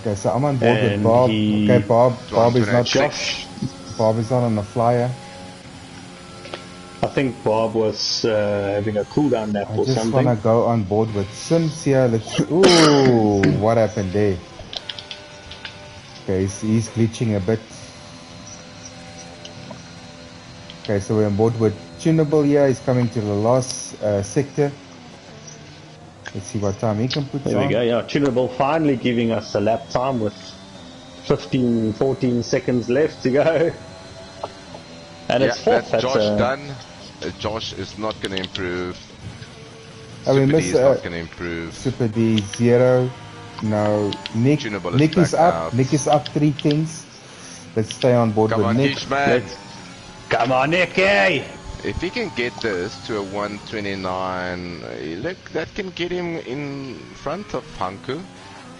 Okay, so I'm on board with And Bob. he- Okay, Bob is not Josh, Bob is not on the flyer. I think Bob was having a cooldown lap I or just something. want to go on board with Sims here. Let's. Ooh, what happened there? Okay, he's glitching a bit. Okay, so we're on board with Tunable here. He's coming to the last sector. Let's see what time he can put There on. we go, yeah. Tunable finally giving us a lap time with 15, 14 seconds left to go. And it's fourth. That's Josh done. Josh is not going to improve. Oh, we Super D missed is not going to improve. Super D 0. No, Nick is up. Out. Nick is up 3 tenths. Let's stay on board with Nick. Kish, man. Come on, Nicky! If he can get this to a 129, look, that can get him in front of Hanku.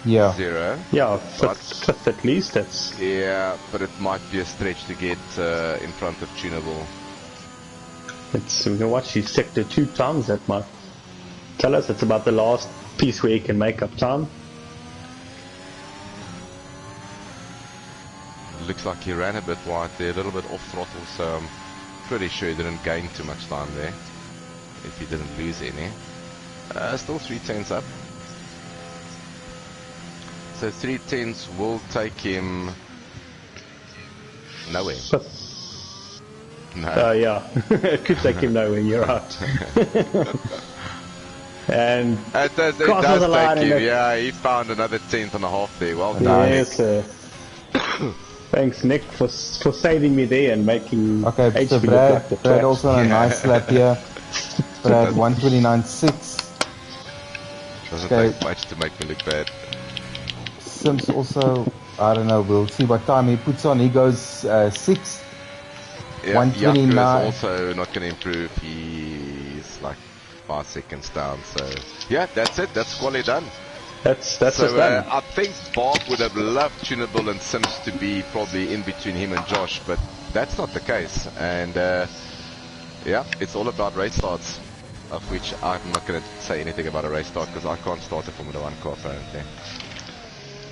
Yeah. 0. Yeah, fifth at least. That's. Yeah, but it might be a stretch to get in front of Tunable. We can watch his sector 2 times. That might tell us it's about the last piece where he can make up time. Looks like he ran a bit wide there, a little bit off throttle, so I'm pretty sure he didn't gain too much time there, if he didn't lose any. Still 3 tenths up. So 3 tenths will take him nowhere. No. Yeah, it could take him nowhere, you're right. And it does take him, yeah, he found another 10th and a half there, well done. Yes, thanks, Nick, for saving me there and making okay, so Brad also on a nice lap here. Brad 129.6. Doesn't take much to make me look bad. Sims also, I don't know, we'll see what time he puts on. He goes 6th. Yeah, 129. Yaku is also not going to improve. He's like 5 seconds down. So yeah, that's it. That's quality done. That's so done. I think Bob would have loved Tunable and Sims to be probably in between him and Josh, but that's not the case. And yeah, it's all about race starts, of which I'm not going to say anything about a race start because I can't start a Formula 1 car apparently.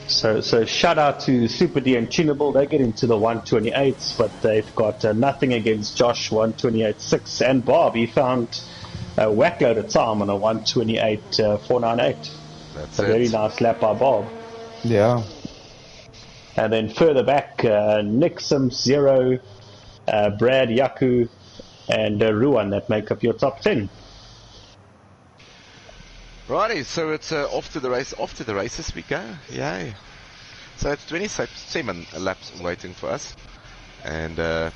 So shout out to Super D and Tunable. They get into the 128s, but they've got nothing against Josh 128.6 and Bob. He found a whack load of time on a 128.498. That's a very nice lap by Bob. Yeah. And then further back, Nick Sims 0, Brad Yaku, and Ruan that make up your top 10. Righty, so it's off to the races we go. Yay! So it's 27 laps waiting for us, and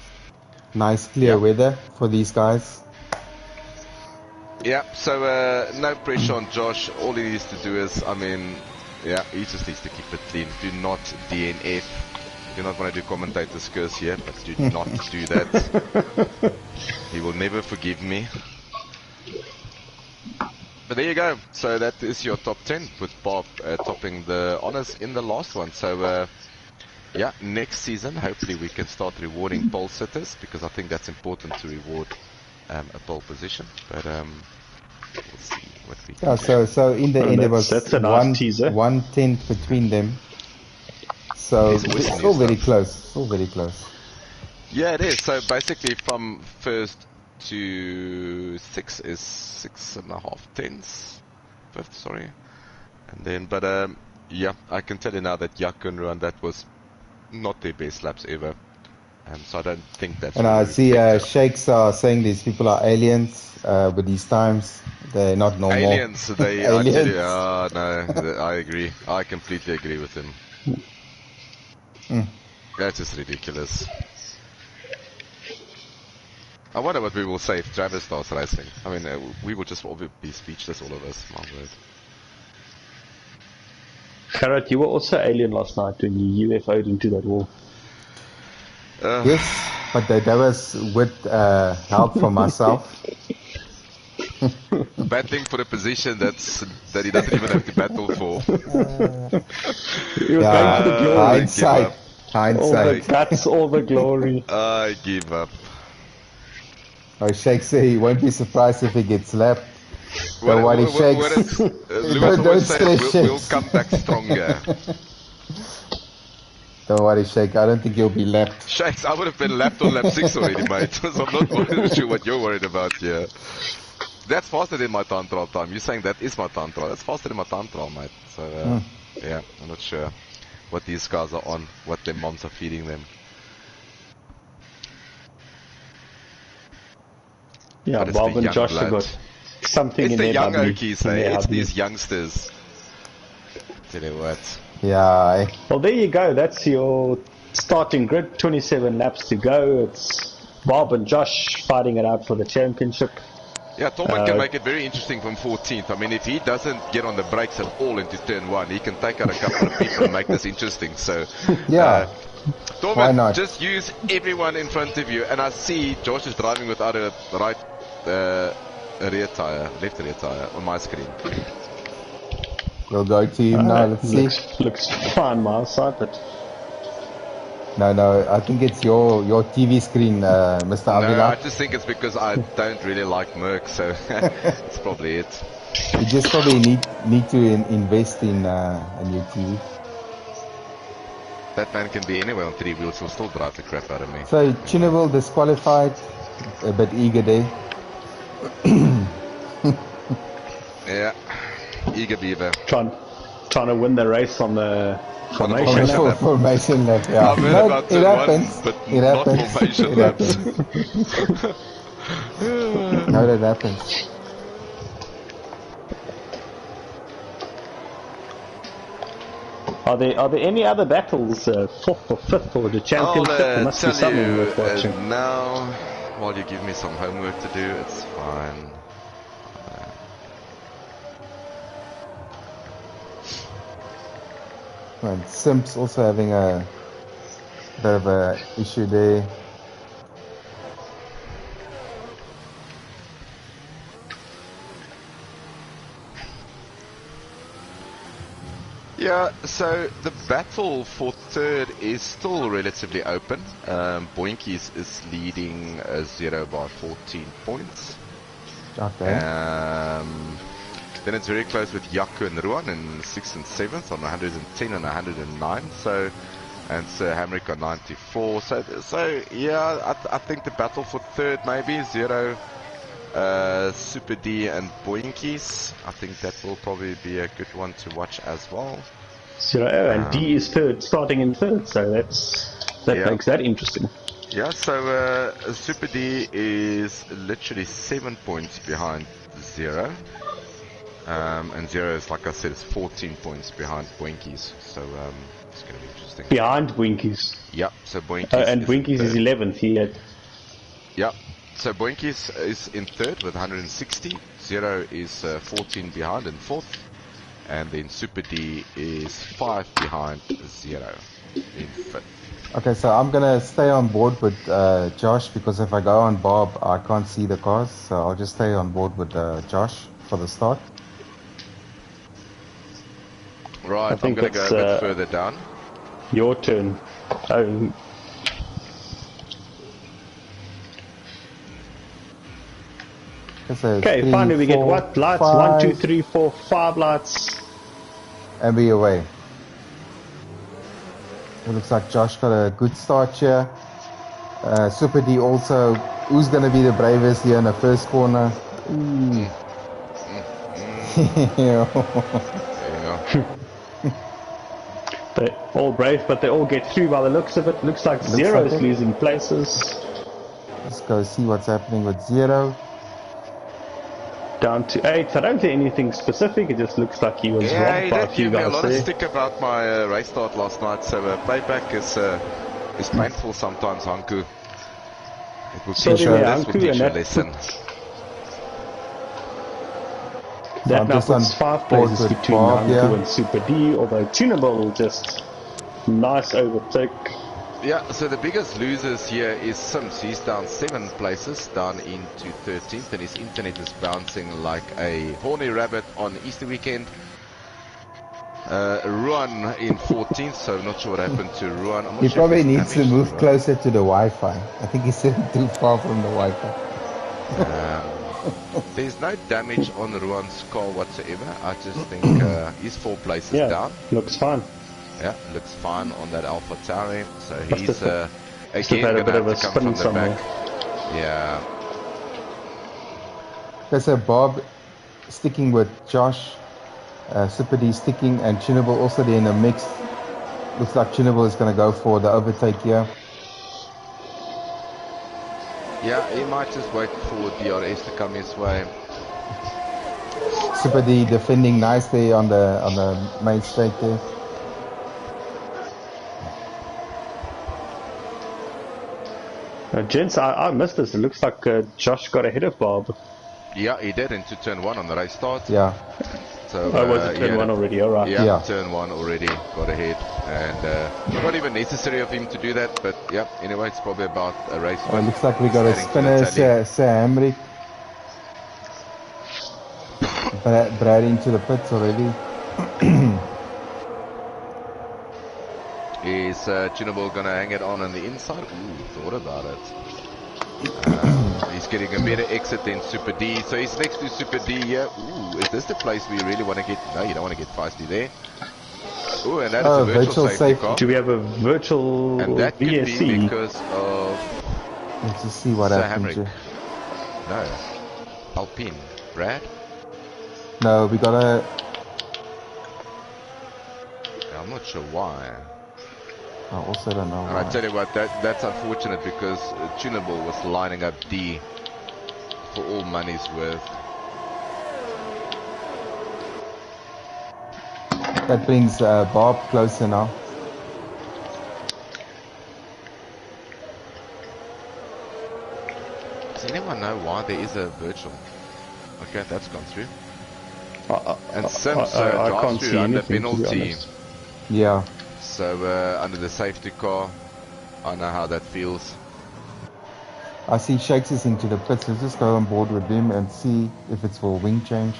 nice clear weather for these guys. Yeah, so no pressure on Josh. All he needs to do is, I mean, yeah, he just needs to keep it clean. Do not DNF. Do not want to do commentator's curse here, but do not do that. He will never forgive me. But there you go. So that is your top 10 with Bob topping the honors in the last one. So yeah, next season hopefully we can start rewarding pole sitters because I think that's important to reward a pole position. But we'll see what we can do. So in the end it was a nice teaser. 1/10 between them. So it's still very close. Still very close. Yeah, it is. So basically from first to 6 is 6.5 tenths. Fifth, sorry. And then, but yeah, I can tell you now that Yaku and Ruan, that was not their best laps ever. So I don't think that's. And I see sheikhs are saying these people are aliens with these times. They're not normal. Aliens. They aliens. Actually, no, I agree. I completely agree with him. That's just ridiculous. I wonder what we will say if Travis starts racing. I mean, we will just be speechless, all of us. My word. Carrot, you were also alien last night when you UFO'd into that wall. Yes, but that was with help from myself. Battling for a position that he doesn't even have to battle for. He was going for the glory. Hindsight. That's all the glory. I give up. Oh, Sheikh say he won't be surprised if he gets slapped. Don't worry, Sheikh. Don't stress, we'll come back stronger. Don't worry, Sheikh. I don't think you'll be lapped. Sheikhs, I would have been lapped on lap 6 already, mate. So I'm not worried sure what you're worried about here. That's faster than my time trial time. You're saying that is my time trial. That's faster than my time trial, mate. So, yeah, I'm not sure what these guys are on, what their moms are feeding them. Yeah, but it's Bob the and young Josh have blood. got something It's in the their young bubbly, Okies, in eh? their It's hubby. these youngsters. Tell you what. Yeah, Well, there you go. That's your starting grid. 27 laps to go. It's Bob and Josh fighting it out for the championship. Yeah, Tolman can make it very interesting from 14th. I mean, if he doesn't get on the brakes at all into turn 1, he can take out a couple of people and make this interesting. So, yeah. Why Torben, not? just use everyone in front of you. And I see Josh is driving without a right rear tire, left rear tire on my screen. We'll go to him now. Let's see. Looks fine, my side, but No, I think it's your TV screen, Mr. No, Avila. I just think it's because I don't really like Merc, so it's probably it. You just probably need to invest in a new TV. That man can be anywhere on 3 wheels, he'll still drive the crap out of me. So Chinable disqualified, a bit eager there. Yeah, eager beaver. trying to win the race on the formation formation lap. Formation lap, yeah. I've heard No, about it turn happens. one, but It not happens. formation It laps. happens. No, that happens. Are there any other battles, 4th or 5th or the championship? There must be I'll something tell you worth watching. now, while you give me some homework to do, it's fine. And Simps also having a bit of a issue there. Yeah, so the battle for third is still relatively open. Boinkies is leading 0 by 14 points. Okay. Then it's very close with Yaku and Ruan in 6th and 7th on 110 and 109. So, and Sir Hamrick on 94. So yeah, I think the battle for third maybe 0, Super D and Boinkies. I think that will probably be a good one to watch as well. 0 and D is third, starting in third, so that makes that interesting. Yeah, so Super D is literally 7 points behind 0. And 0 is, like I said, is 14 points behind Boinkies. So it's going to be interesting. Behind Winkies. Yeah, so Boinkies and Winkies is 11th. He had. Yeah, so Boinkies is in third with 160. 0 is 14 behind in fourth. And then Super D is 5 behind 0 in fifth. Okay, so I'm gonna stay on board with Josh, because if I go on Bob, I can't see the cars. So I'll just stay on board with Josh for the start. Right, I'm going to go a bit further down. Your turn. Oh. Okay, finally we get what? Lights? 1, 2, 3, 4, 5 lights. And be away. It looks like Josh got a good start here. Super D also. Who's going to be the bravest here in the first corner? There you go. They're all brave, but they all get through by the looks of it. Looks like 0 is losing places. Let's go see what's happening with 0. Down to 8. I don't see anything specific. It just looks like he was robbed by a few give me a guys lot there. of stick about my race start last night. So playback is painful sometimes, Hanku. It will teach you a lesson. That now puts 5 places between Hanku and Super D, although Tunable just nice overtake. Yeah, so the biggest losers here is Sims. He's down 7 places, down into 13th, and his internet is bouncing like a horny rabbit on Easter weekend. Ruan in 14th, so I'm not sure what happened to Ruan. He probably needs to move closer to the Wi-Fi. I think he's sitting too far from the Wi-Fi. There's no damage on Ruan's car whatsoever. I just think he's 4 places down. Looks fine. Yeah, looks fine on that Alpha Tauri. So he's again going to have to come from the back. Yeah. There's a Bob sticking with Josh. Super D sticking, and Chinable also there in the mix. Looks like Chinable is going to go for the overtake here. Yeah, he might just wait for DRS to come his way. Super D defending nice there on the main straight there. Gents, I missed this. It looks like Josh got ahead of Bob. Yeah, he did into turn 1 on the race start. Yeah. So, was it turn 1 already? Alright. Yeah, turn 1 already got ahead. And not even necessary of him to do that, but yeah, anyway, it's probably about a race. Looks like we got a spinner, Sir Hamrick. Brad into the pits already. Is Tunable gonna hang it on the inside? Ooh, thought about it. He's getting a better exit than Super D, so he's next to Super D here. Ooh, is this the place we really want to get? No, you don't want to get feisty there. Ooh, and that is a virtual safety car. Do we have a virtual and that VSC? Could be because of... Let's just see what happens here. No. Alpine. Brad? No, we got a... I'm not sure why. I also don't know. And I tell you what, that's unfortunate because Tunable was lining up D for all money's worth. That brings Bob closer now. Does anyone know why there is a virtual? Okay, that's gone through. And Sims drives through under penalty. Yeah. So under the safety car, I know how that feels. I see Shakes is into the pits. Let's just go on board with him and see if it's for a wing change.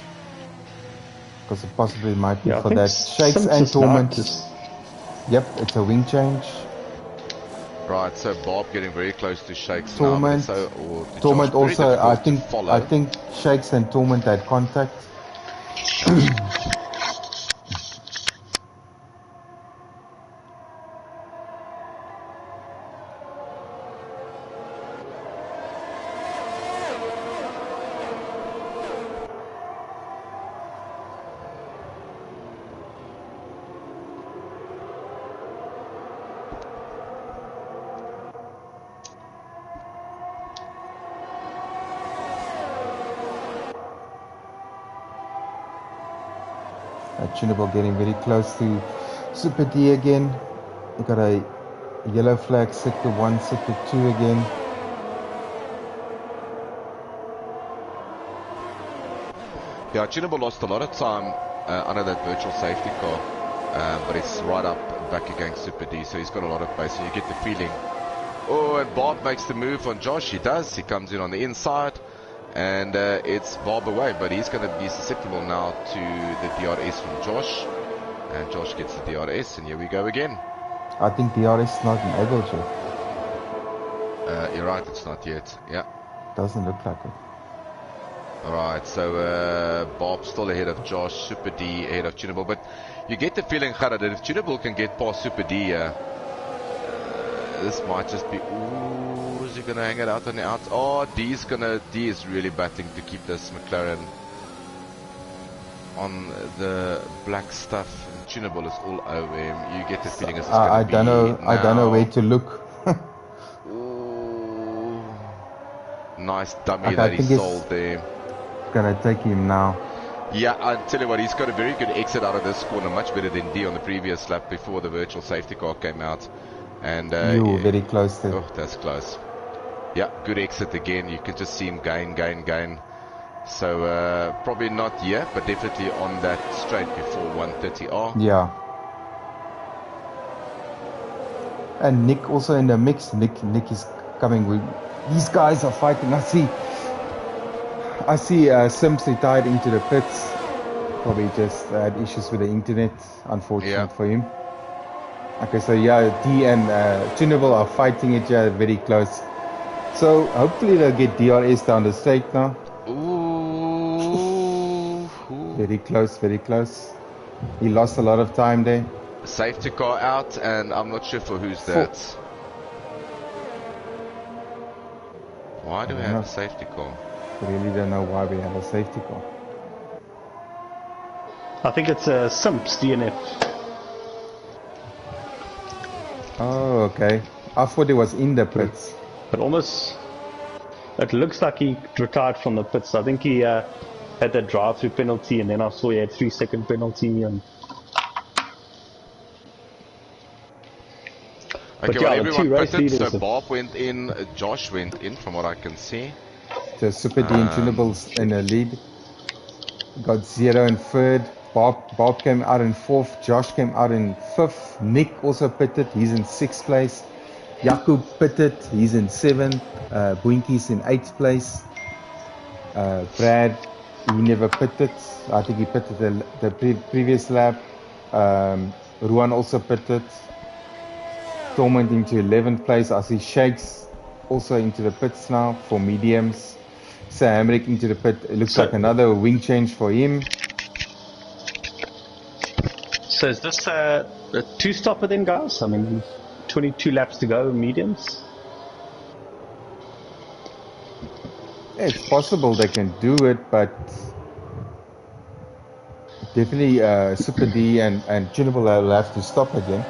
Because it possibly might be for that. Shakes and Torment. Yep, it's a wing change. Right, so Bob getting very close to Shakes Torment. now. Torment also, I think Shakes and Torment had contact. Tunable getting very close to Super D again. We got a yellow flag, sector 1, sector 2 again. Yeah, Tunable lost a lot of time under that virtual safety car, but it's right up back against Super D, so he's got a lot of pace, and you get the feeling. Oh, and Bob makes the move on Josh. He does. He comes in on the inside. And it's Bob away, but he's going to be susceptible now to the DRS from Josh. And Josh gets the DRS, and here we go again. I think DRS is not enabled yet. You're right, it's not yet. Yeah. Doesn't look like it. Alright, so Bob still ahead of Josh, Super D ahead of Tunable. But you get the feeling, Gerard, that if Tunable can get past Super D, this might just be... Ooh, is he going to hang it out on the outs? Oh, D is really batting to keep this McLaren on the black stuff. And Tunable is all over him. You get the feeling it's going to be I don't know where to look. Ooh, nice dummy that he sold there. Going to take him now. Yeah, I tell you what, he's got a very good exit out of this corner, much better than D on the previous lap before the virtual safety car came out. And you were very close there. Oh, that's close. Yeah, good exit again. You can just see him gain. So probably not here, but definitely on that straight before 130R. Yeah. And Nick also in the mix. Nick is coming with. These guys are fighting. I see Sims retired into the pits. Probably just had issues with the internet. Unfortunate for him. Okay, so yeah, D and Tunable are fighting it here, very close. So hopefully they'll get DRS down the straight now. Ooh. Very close. He lost a lot of time there. Safety car out, and I'm not sure for who's that. Why do we have a safety car? I really don't know why we have a safety car. I think it's a Simps DNF. Oh, okay. I thought it was in the pits. But almost It looks like he retired from the pits. I think he had that drive-through penalty, and then I saw he had 3-second penalty. And Okay, but well, yeah, the everyone two race pitted, so leaders. Bob went in, Josh went in, from what I can see. So Super D and Tunables in the lead. Got 0 in third. Bob came out in fourth. Josh came out in fifth. Nick also pitted. He's in sixth place. Jakub pitted. He's in seventh. Boinkies in eighth place. Brad, he never pitted. I think he pitted the previous lap. Ruan also pitted. Torment into 11th place. I see Shakes also into the pits now for mediums. Sam Hamrick into the pit. It looks like another wing change for him. So is this a two-stopper then, guys? I mean, 22 laps to go, mediums. Yeah, it's possible they can do it, but definitely Super D and Tunable will have to stop again.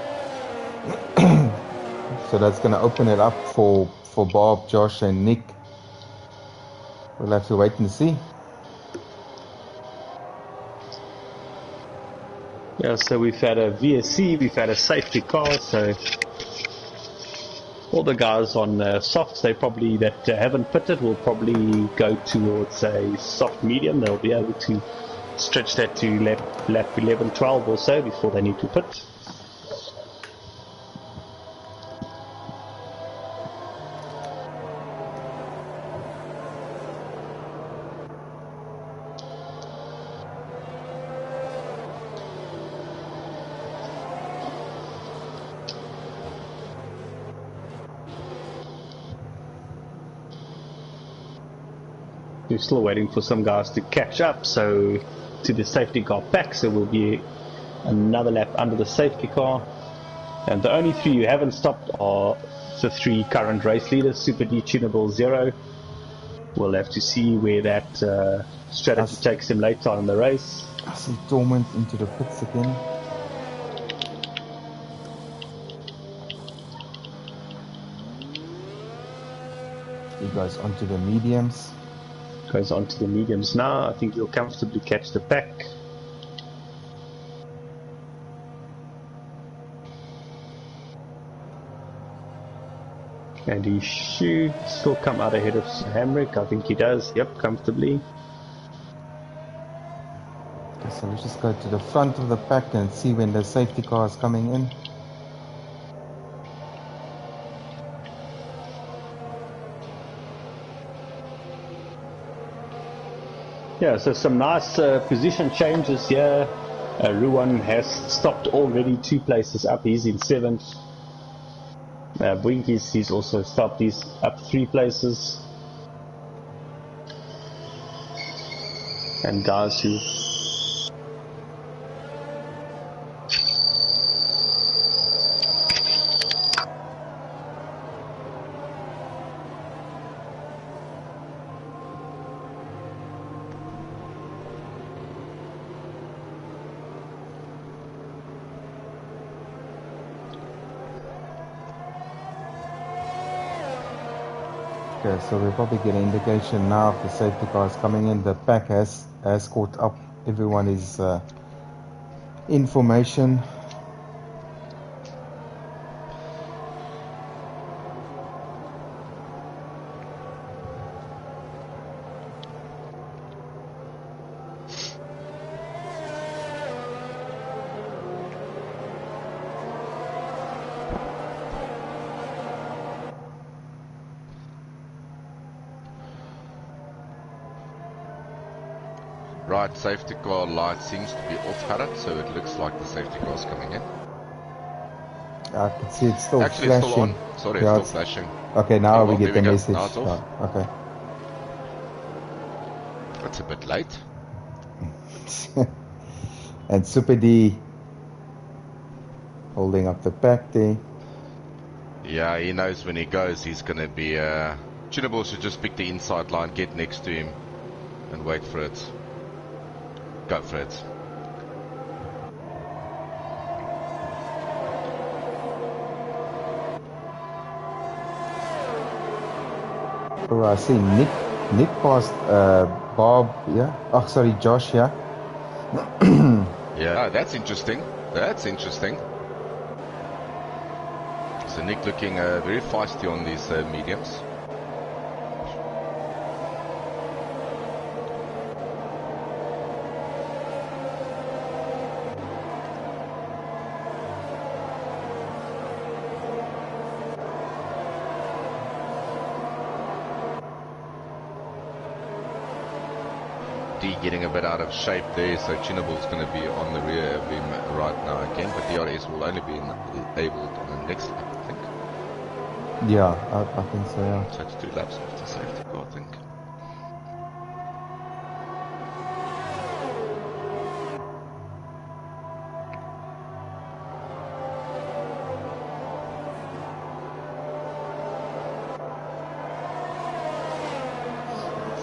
So that's going to open it up for Bob, Josh, and Nick. We'll have to wait and see. Yeah, so we've had a VSC, we've had a safety car, so all the guys on softs, they probably that haven't pitted will probably go towards a soft medium. They'll be able to stretch that to lap 11, 12 or so before they need to pit. We're still waiting for some guys to catch up, so to the safety car pack, so we'll be another lap under the safety car. And the only three who haven't stopped are the three current race leaders, Super D, Tunable, 0. We'll have to see where that strategy takes him later on in the race. I see Torment into the pits again. He goes onto the mediums. Goes on to the mediums now. I think he'll comfortably catch the pack. And he should still come out ahead of Hamrick. I think he does. Yep, comfortably. Okay, so let's just go to the front of the pack and see when the safety car is coming in. Yeah, so some nice position changes here. Ruan has stopped already 2 places up. He's in 7th. Boinkies, he's also stopped. He's up 3 places. And guys who... Okay, so we'll probably get an indication now if the safety car is coming in. The pack has caught up. Everyone is information. Right, safety car light seems to be off, Harrod, so it looks like the safety car is coming in. I can see it's still Actually, flashing. it's still on. Sorry, Yeah, it's still flashing. Okay, now Oh, we well, get there the we go. message. Now it's off. Oh, okay. That's a bit late. And Super D holding up the pack there. Yeah, he knows when he goes, he's going to be... Tunable should just pick the inside line, get next to him, and wait for it. Go for it. Oh, I see Nick. Nick passed Bob. Yeah. Oh, sorry, Josh. Yeah. Yeah, that's interesting. That's interesting. So Nick looking very feisty on these mediums. D getting a bit out of shape there, so Chinable's going to be on the rear of him right now again, but DRS will only be enabled on the next lap, I think. Yeah, I think so, yeah. So it's 2 laps after safety car, I think.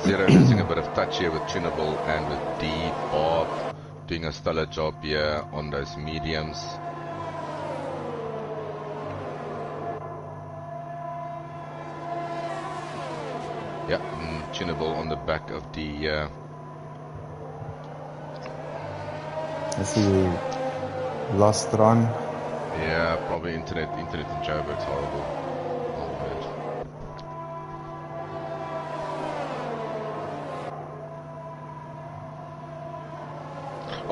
Zero losing a bit of touch here with Tunable and with D. Bob doing a stellar job here on those mediums. Yeah, Tunable on the back of D. I see we lost Ron. Yeah, probably internet in Joburg's horrible.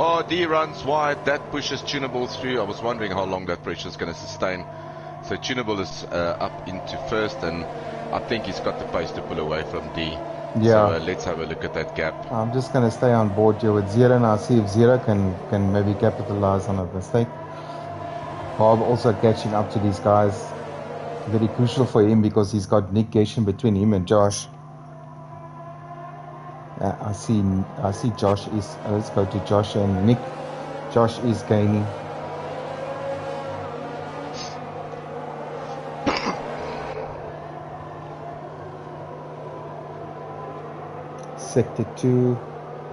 Oh, D runs wide. That pushes Tunable through. I was wondering how long that pressure is going to sustain. So Tunable is up into first, and I think he's got the pace to pull away from D. Yeah. So let's have a look at that gap. I'm just going to stay on board here with Zero, and I'll see if Zero can maybe capitalize on a mistake. Bob also catching up to these guys. Very crucial for him because he's got Nick Gation between him and Josh. I see Josh is, let's go to Josh and Nick. Josh is gaining. Sector 2.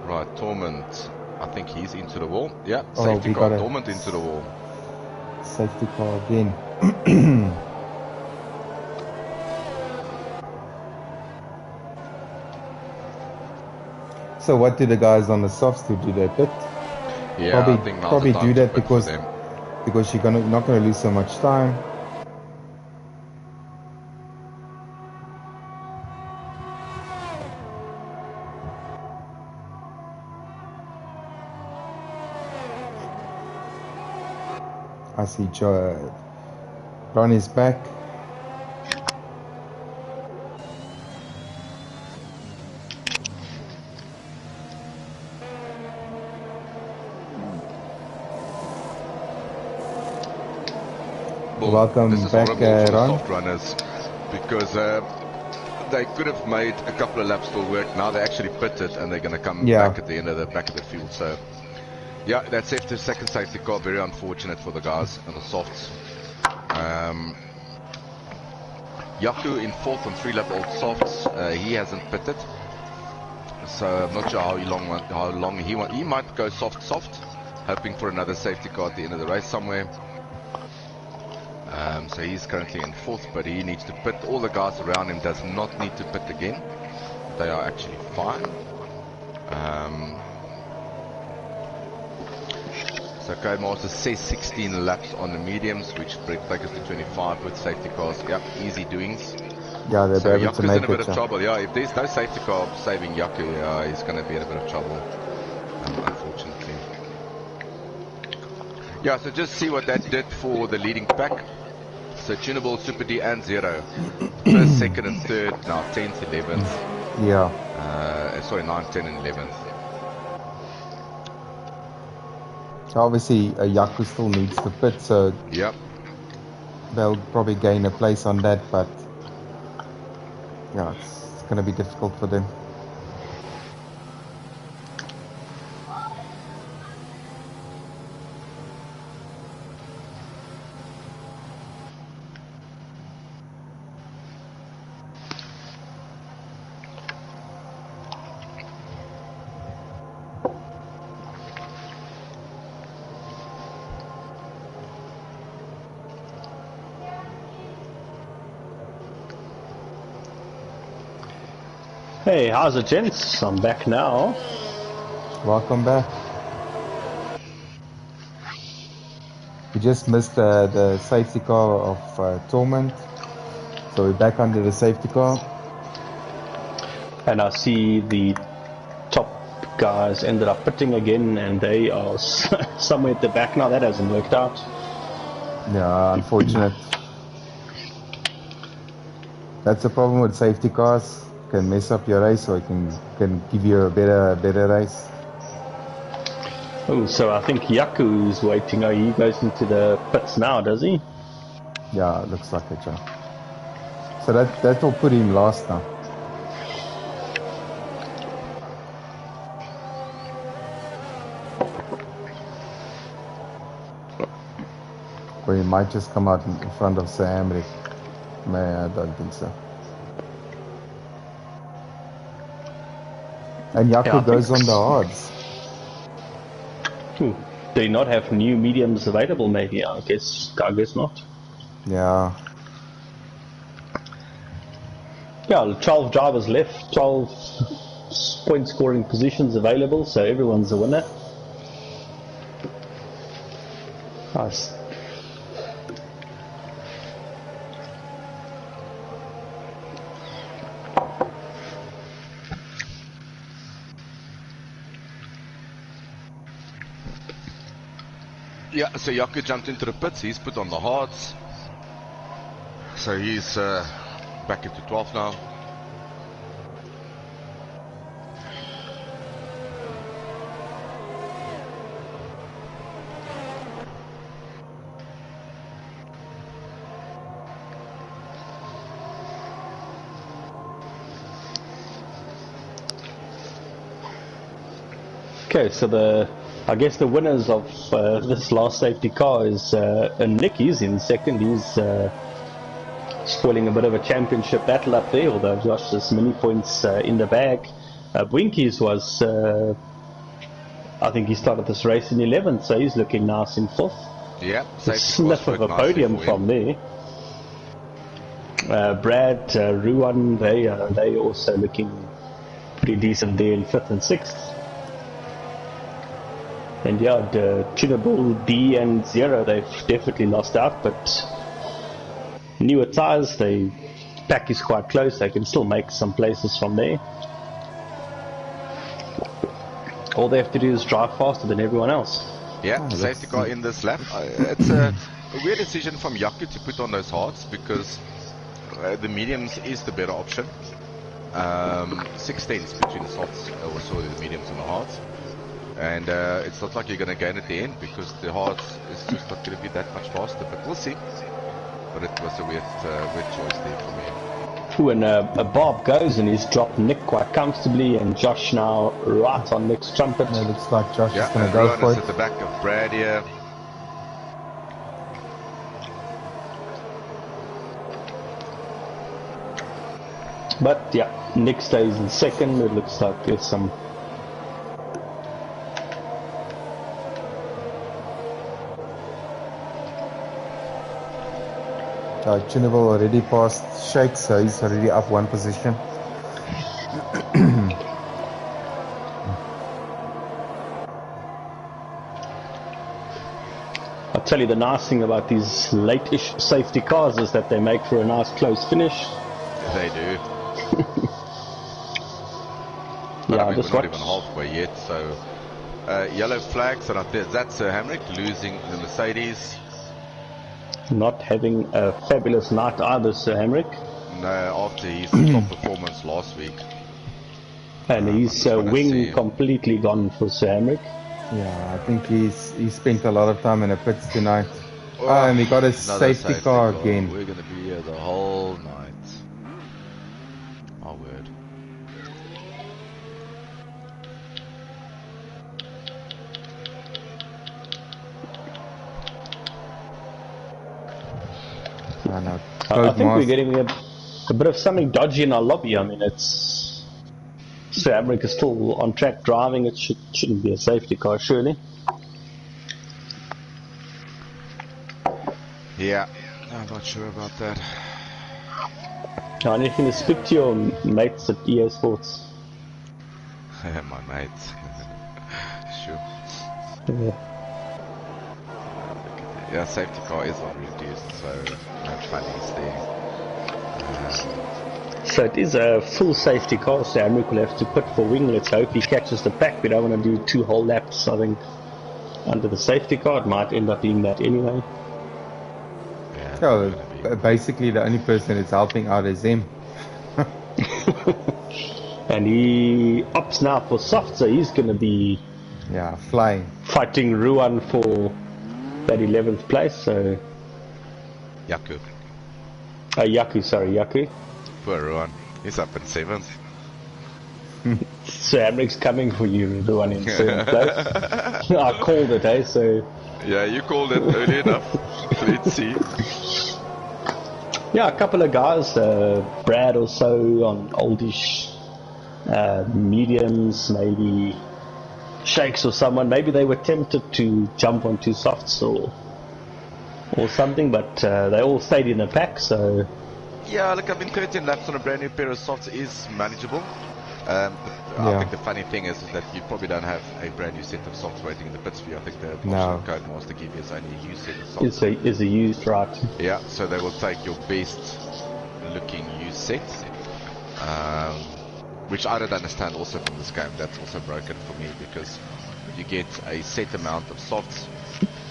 Right, Torment. I think he's into the wall. Yeah, Oh, safety we car. got a Torment into the wall. Safety car again. So what do the guys on the softs do? Do they pit? Yeah, I think now's probably the time do to that pit because for them. you're not gonna lose so much time. I see Ron is back. Welcome this is back, horrible for the Ron. soft runners because they could have made a couple of laps still work. Now they actually pitted and they're going to come back at the end of the back of the field. So yeah, that's after second safety car. Very unfortunate for the guys on the softs. Yaku in fourth on 3-lap-old softs. He hasn't pitted, so I'm not sure how long he wants. He might go soft, hoping for another safety car at the end of the race somewhere. So he's currently in fourth, but he needs to pit. All the guys around him does not need to pit again. They are actually fine. So K-Master says 16 laps on the mediums, which take us to 25 with safety cars. Yep, easy doings. Yeah, they're so able to Yaku's make in a bit it, of trouble. Yeah, if there's no safety car saving Yaku, he's going to be in a bit of trouble, unfortunately. Yeah, so just see what that did for the leading pack. So Tunable, Super D and Zero. First, second and third, now 10th, 11th. Yeah. Sorry, 9th, 10 and 11th. So obviously Yaku still needs to pit, so yep, they'll probably gain a place on that, but yeah, it's going to be difficult for them. Hey, how's it, gents? I'm back now. Welcome back. We just missed the safety car of Torment. So we're back under the safety car. And I see the top guys ended up pitting again, and they are somewhere at the back now. That hasn't worked out. Yeah, unfortunate. That's the problem with safety cars. Can mess up your race, or it can give you a better race. Oh, so I think Yaku is waiting. Oh, he goes into the pits now, does he? Yeah, it looks like it, yeah. So that will put him last now. Or he might just come out in front of Sir Hamrick. I don't think so. And Yaku goes on the hards. Do they not have new mediums available? Maybe I guess not. Yeah. Yeah, 12 drivers left, 12 point scoring positions available, so everyone's a winner. Nice. Yeah, so Yaku jumped into the pits, he's put on the hards. So he's back into 12th now. Okay, so I guess the winners of this last safety car is Nick. He's in second. He's spoiling a bit of a championship battle up there, although Josh has many points in the bag. Bwinkies was, I think he started this race in 11th, so he's looking nice in 4th. Yeah, a sniff of a podium from there. Brad, Ruan, they also looking pretty decent there in 5th and 6th. And yeah, the Tunable, D and Zero, they've definitely lost out, but newer tyres, the pack is quite close, they can still make some places from there. All they have to do is drive faster than everyone else. Yeah, safety car in this lap. It's a weird decision from Yaku to put on those hards, because the mediums is the better option. 6 tenths between the softs, also the mediums and the hards. And it's not like you're going to gain at the end, because the hards is just not going to be that much faster, but we'll see. But it was a weird choice there for me. Ooh, and Bob goes and he's dropped Nick quite comfortably, and Josh now right on Nick's trumpet. It looks like Josh is going to go for it. At the back of Brad here. But yeah, Nick stays in second. It looks like there's some Tunable already passed Shake, so he's already up 1 position. I'll tell you the nice thing about these late-ish safety cars is that they make for a nice close finish. They do. Yeah, I mean, just we're not even halfway yet, so yellow flags, and that's Sir Hamrick losing the Mercedes. Not having a fabulous night either, Sir Hamrick. No, after his top performance last week. And his wing completely gone for Sir Hamrick. Yeah, I think he spent a lot of time in the pits tonight. And he got his safety car again. We're going to be here the whole night. My word. I think we're getting a bit of something dodgy in our lobby. I mean, it's Sir Hamrick is still on track driving. It shouldn't be a safety car, surely. Yeah, I'm not sure about that. Anything to speak to your mates at EA Sports? My mate. Sure. Yeah. Yeah, safety car is on reduced, so no funnies there. So it is a full safety car, so Amrik will have to put for wing. Let's hope he catches the pack. We don't want to do 2 whole laps, I think, under the safety car. It might end up being that anyway. Yeah, So basically the only person that's helping out is him. And he opts now for soft, so he's going to be Flying. fighting Ruan for that 11th place. So Yaku. Yaku. Poor Ruan. He's up in 7th. So Amrik's coming for you, Ruan, in 7th place. I called it, eh? So yeah, you called it early enough. Let's see. Yeah, a couple of guys, Brad or so on oldish mediums, maybe Shakes or someone. Maybe they were tempted to jump onto softs or something, but they all stayed in the pack. So yeah, look, I mean, 13 laps on a brand new pair of softs is manageable. I think the funny thing is that you probably don't have a brand new set of softs waiting in the pits for you. I think the Codemaster give you is only a used set of softs. Is a used, right? Yeah, so they will take your best looking used set, which I don't understand also from this game. That's also broken for me because you get a set amount of softs,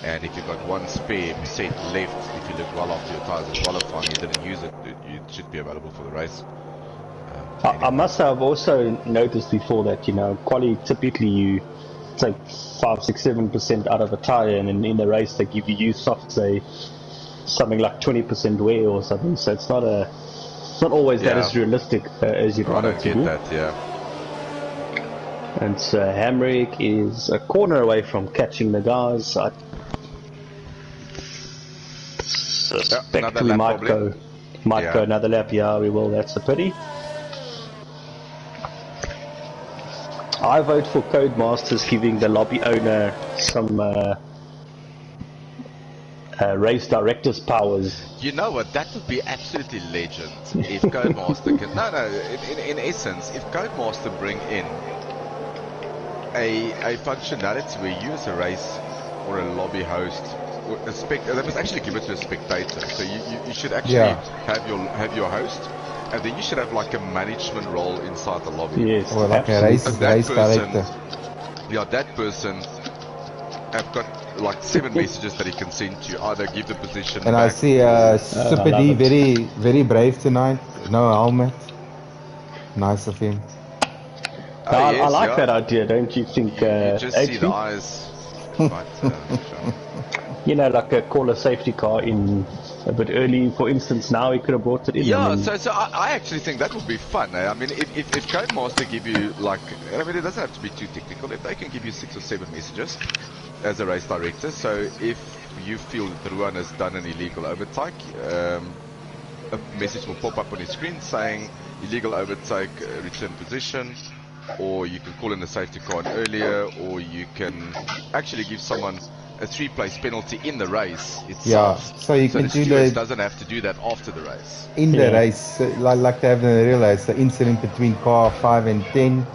and if you've got one spare set left, if you look well after your tyres are qualifying, you didn't use it, it should be available for the race. I must have also noticed before that, quali typically you take 5, 6, 7% out of a tyre, and in the race they give you used softs, something like 20% wear or something. So it's not always that as realistic as you'd want it to be. That, yeah. And so Hamrick is a corner away from catching the guys. I suspect we might go another lap. Yeah, we will. That's a pity. I vote for Codemasters giving the lobby owner some race director's powers. You know what? That would be absolutely legend if Codemaster can. In essence, if Codemaster bring in a functionality where you as a race or a lobby host, or they must actually give it to a spectator. So you should actually have your host. And then you should have like a management role inside the lobby. Yes, or like a race director. Yeah, that person have got like 7 messages that he can send to you. Either give the position. And back. I see Super D very brave tonight. No helmet. Nice of him. I like that idea, don't you think? You just see the eyes. Like a call a safety car in a bit early, for instance. Now he could have brought it in. Yeah, so I actually think that would be fun. I mean, if Codemaster give you it doesn't have to be too technical. If they can give you 6 or 7 messages as a race director, so if you feel that Ruan has done an illegal overtake, a message will pop up on your screen saying illegal overtake, return position, or you can call in the safety car earlier, or you can actually give someone a 3-place penalty in the race itself. Yeah, so you can do the doesn't have to do that after the race. In the race, like they have in the real race, the incident between car 5 and 10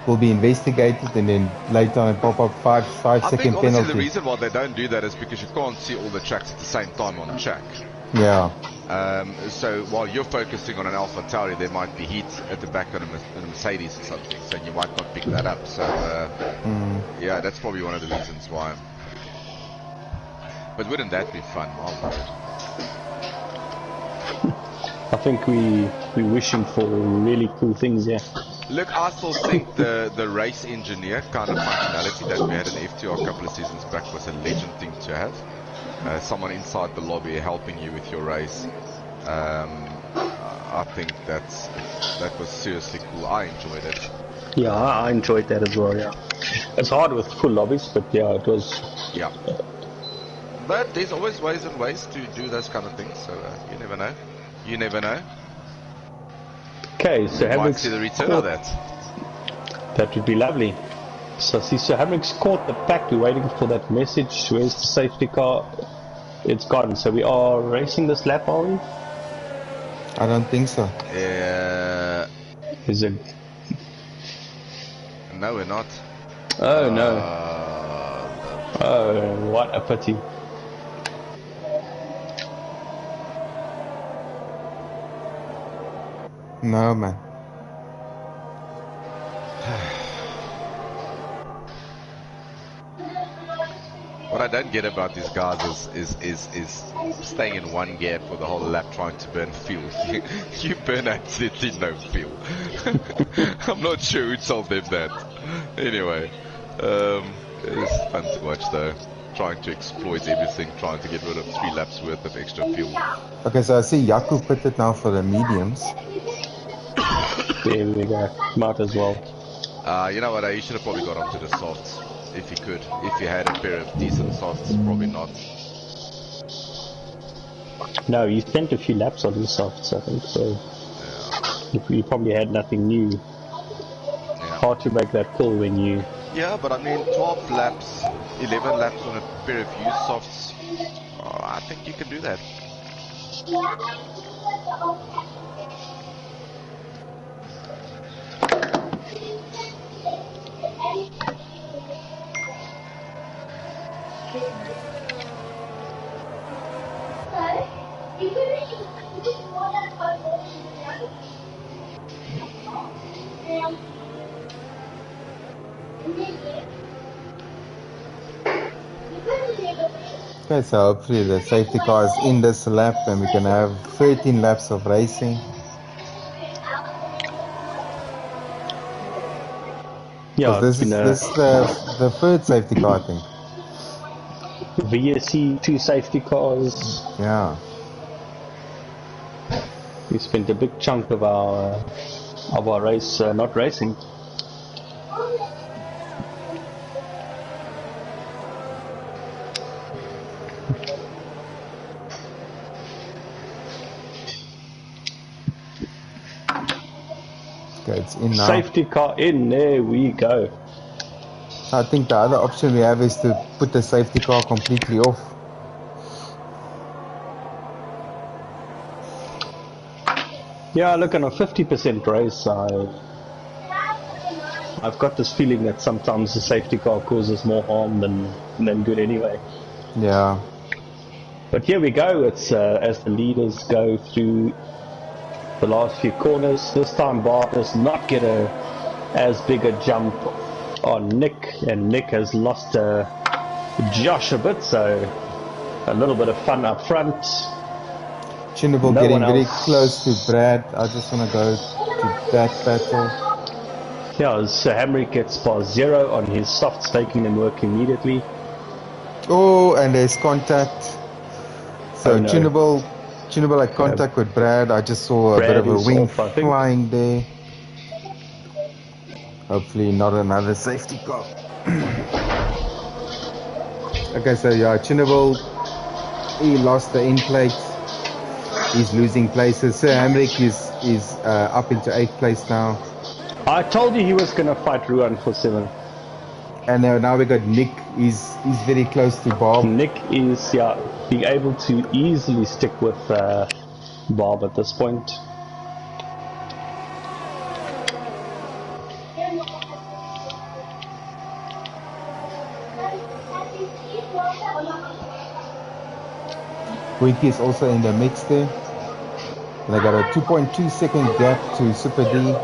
will be investigated, and then later on pop up 5-second penalty. I think the reason why they don't do that is because you can't see all the tracks at the same time on the track. Yeah. So while you're focusing on an Alpha Tauri, there might be heat at the back on a Mercedes or something, so you might not pick that up. So yeah, that's probably one of the reasons why. But wouldn't that be fun? I think we're wishing for really cool things, yeah. Look, I still think the race engineer kind of functionality that we had in FTR a couple of seasons back was a legend thing to have. Someone inside the lobby helping you with your race. I think that was seriously cool. I enjoyed it. Yeah, I enjoyed that as well, yeah. It's hard with full lobbies, but yeah, it was... Yeah. But there's always ways and ways to do those kind of things, so you never know. You never know. Okay, so might see the return of that. That would be lovely. So see, so Hamrick's caught the pack. We're waiting for that message. Where's the safety car? It's gone. So we are racing this lap, are we? I don't think so. Is it? No, we're not. Oh no. Oh, what a pity. No, man. What I don't get about these guys is staying in one gear for the whole lap trying to burn fuel. You burn absolutely no fuel. I'm not sure who told them that. Anyway, it's fun to watch though. Trying to exploit everything, trying to get rid of 3 laps worth of extra fuel. Okay, so I see Yaku put it now for the mediums. There we go. Might as well. You know what? He should have probably got onto the softs if he could. If he had a pair of decent softs, probably not. No, you spent a few laps on his softs, I think, so you probably had nothing new. Yeah. Hard to make that call when you... Yeah, but I mean, 12 laps, 11 laps on a pair of used softs, I think you can do that. Okay, so hopefully the safety car is in this lap and we can have 13 laps of racing. Yeah, This is the third safety car, I think. VSC, 2 safety cars. Yeah. We spent a big chunk of our race not racing. Okay, it's in now. Safety car in, there we go. I think the other option we have is to put the safety car completely off. Yeah, look, on a 50% race, I've got this feeling that sometimes the safety car causes more harm than good anyway. Yeah. But here we go, it's as the leaders go through the last few corners. This time Bart does not get as big a jump on Nick, and Nick has lost Josh a bit, so a little bit of fun up front. Chinable getting very close to Brad. I just want to go to that battle. Yeah, so Hamrick gets past 0 on his softs, taking them work immediately. Oh, and there's contact. So no. Chinable had contact with Brad. I just saw a bit of a wing flying there. Hopefully not another safety car. Okay, so yeah, Chinable, he lost the end plate. He's losing places. Sir Hamrick is up into 8th place now. I told you he was going to fight Ruan for 7. And now we got Nick. He's very close to Bob. Nick is being able to easily stick with Bob at this point. Wiki is also in the mix there. And I got a 2.2 second gap to Super D.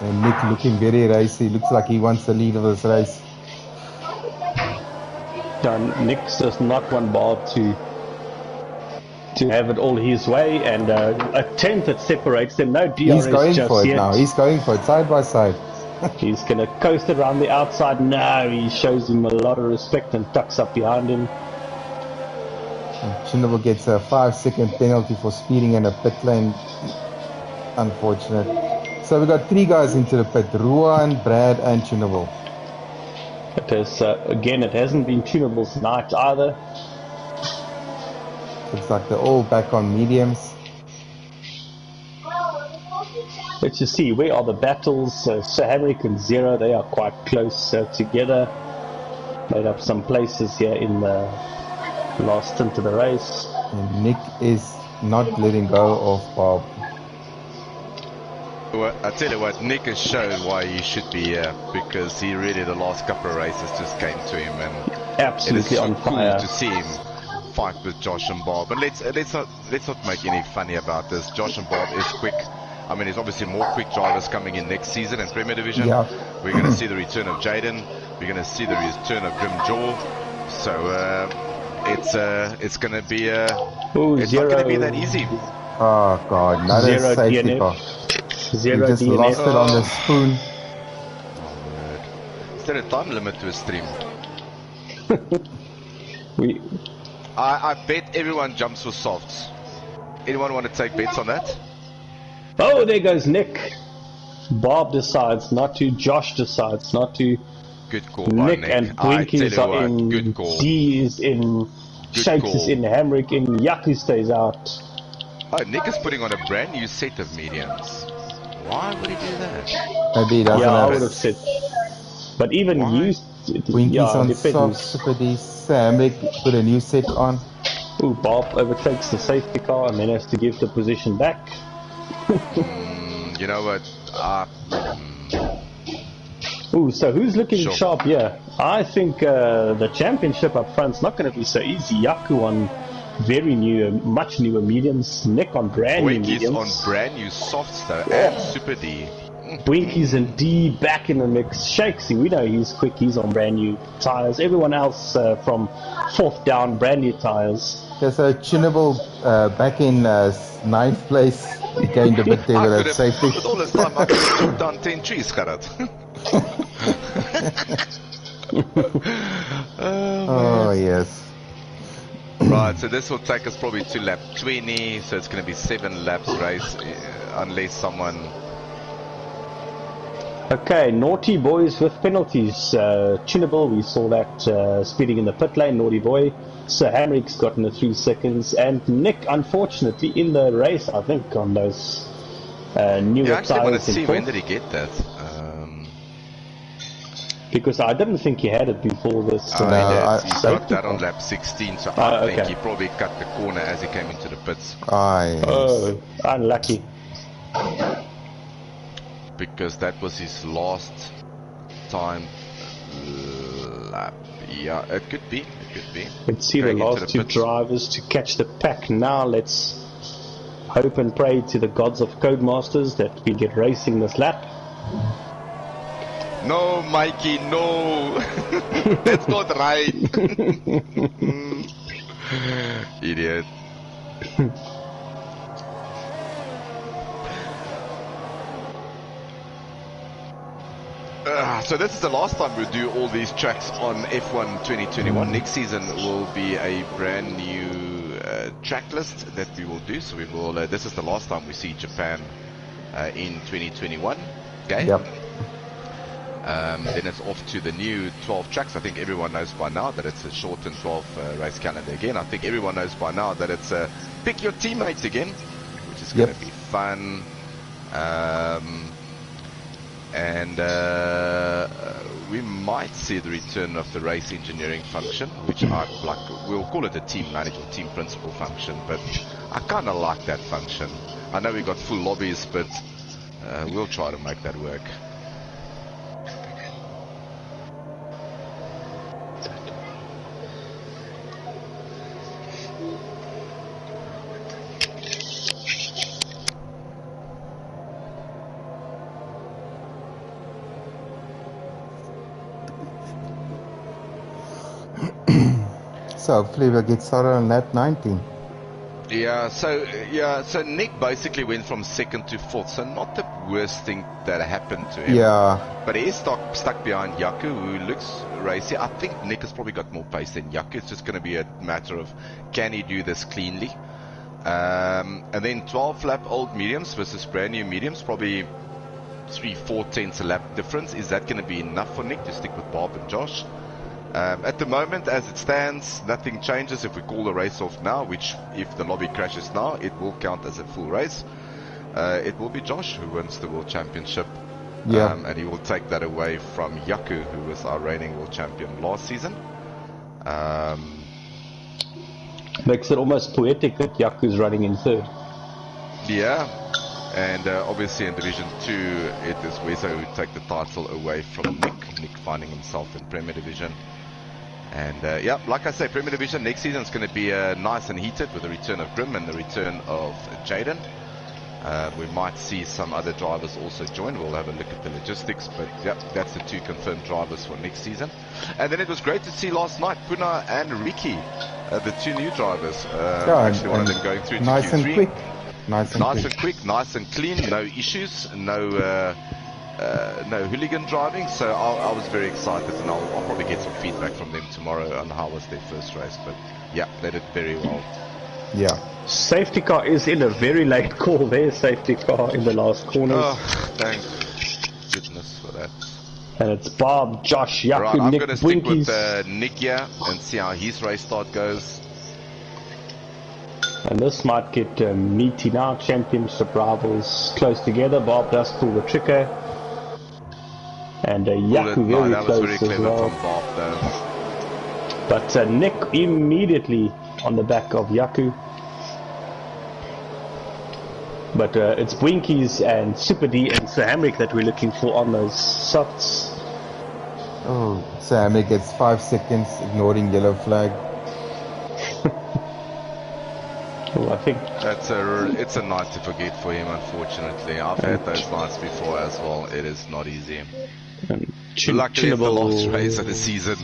And Nick looking very racy. Looks like he wants the lead of this race. Nick does not want Bob to have it all his way, and a 10th that separates them. No DRS He's going just for it yet. now. He's going for it side by side. He's going to coast it around the outside. No, he shows him a lot of respect and tucks up behind him. Chinable gets a 5-second penalty for speeding in a pit lane. Unfortunate. So we got 3 guys into the pit: Ruan, Brad, and Chinable. It is, again, it hasn't been Chinable's night either. Looks like they're all back on mediums. let's just see, where are the battles? Sir Hamrick and Zero, they are quite close together. Made up some places here in the last stint of the race. And Nick is not letting go of Bob. Well, I tell you what, Nick has shown why he should be here, because he really, the last couple of races just came to him, and absolutely it is on so fire. cool to see him fight with Josh and Bob. And let's not make any funny about this. Josh and Bob is quick. I mean, there's obviously more quick drivers coming in next season in Premier Division. Yeah. We're going to see the return of Jaden. We're going to see the return of Grim Jaw. So it's going to be it's not going to be that easy. Oh God, another Zero safety DNF. car. Zero He just DNF. lost it on the spoon. Oh, word. Is there a time limit to a stream? I bet everyone jumps for softs. Anyone want to take bets on that? Oh, there goes Nick. Bob decides not to. Josh decides not to. Good call by Nick Nick. and I tell Blinkies you are what, in. good call. D is in. Good Shakes is call. in. Hamrick in. Yaku stays out. Oh, Nick is putting on a brand new set of mediums. Why would he do that? Maybe he doesn't Yeah, I have would have said. But even Why? you. Winkies Yeah, on depends. soft, Super D. Hamrick put a new set on. Ooh, Bob overtakes the safety car and then has to give the position back. You know what? Ooh, so who's looking Sure. sharp here? I think the championship up front's not going to be so easy. Yaku on very new, much newer mediums. Nick on brand new Winkies mediums. on brand new softs though, and Super D. Winkies and D back in the mix. Shakesy, we know he's quick. He's on brand new tires. Everyone else from fourth down, brand new tires. Okay, so Chinable back in ninth place. He gained a bit there I with could that have, safety. with all this time, I could have chopped down 10 trees, Gerard. Oh yes. Right, so this will take us probably to lap 20, so it's going to be 7 laps race, unless someone... Okay, naughty boys with penalties. Chinable, we saw that speeding in the pit lane, naughty boy. Sir Hamrick's gotten the 3 seconds, and Nick, unfortunately, in the race, I think, on those newer Yeah, I actually want tires to see in when fourth, did he get that. because I didn't think he had it before this. He got safety that on car. lap 16, so I think okay. he probably cut the corner as he came into the pits. Yes. Oh, unlucky. Because that was his last time lap. Yeah, it could be. Let's see the Going into last the two pits. drivers to catch the pack. Now let's hope and pray to the gods of Codemasters that we get racing this lap. No, Mikey, no. That's not right. Idiot. So this is the last time we'll do all these tracks on F1 2021. Next season will be a brand new track list that we will do. So we will. This is the last time we see Japan in 2021. Okay. Yep. Then it's off to the new 12 tracks. I think everyone knows by now that it's a shortened 12 race calendar again. I think everyone knows by now that it's pick your teammates again, which is going to be fun. And we might see the return of the race engineering function, which we'll call it a team manager, team principal function, but I kind of like that function. I know we got full lobbies, but we'll try to make that work. So hopefully we'll get started on lap 19. Yeah, so Nick basically went from second to fourth, so not the worst thing that happened to him. Yeah. But he is stuck behind Yaku, who looks racy. I think Nick has probably got more pace than Yaku. It's just going to be a matter of can he do this cleanly. And then 12 lap old mediums versus brand new mediums, probably 3-4 tenths a lap difference. Is that going to be enough for Nick to stick with Bob and Josh? At the moment, as it stands, nothing changes. If we call the race off now, which if the lobby crashes now, it will count as a full race. it will be Josh who wins the World Championship. Yeah. And he will take that away from Yaku, who was our reigning World Champion last season. Makes it almost poetic that Yaku's running in third. Yeah, and obviously in Division 2, it is Wezo who take the title away from Nick. Nick finding himself in Premier Division. And yeah, like I say, Premier Division next season is going to be nice and heated with the return of Grim and the return of Jaden. We might see some other drivers also join. We'll have a look at the logistics, but yeah, that's the 2 confirmed drivers for next season. And then it was great to see last night Puna and Riki, the 2 new drivers. Actually, one of them going through to nice Q3. And quick. Nice and quick, nice and clean, no issues, no hooligan driving. So I was very excited, and I'll probably get some feedback from them tomorrow on how was their first race. But yeah, they did very well. Yeah. Safety car is in a very late call there, safety car in the last corners. Oh, thank goodness for that. And it's Bob, Josh, Yaku, right, I'm Nick, going to stick Bwinkies. with Nick here and see how his race start goes. And this might get meaty now. Championship rivals close together. Bob does pull the trigger. And Yaku very that close was very clever as well. from Bob though. But Nick immediately on the back of Yaku. But it's Bwinkies and Super D and Sir Hamrick that we're looking for on those softs. Oh, Sammy gets 5 seconds, ignoring yellow flag. Oh, I think it's a night to forget for him, unfortunately. I've had those nights before as well. It is not easy. Luckily, it's the last race of the season.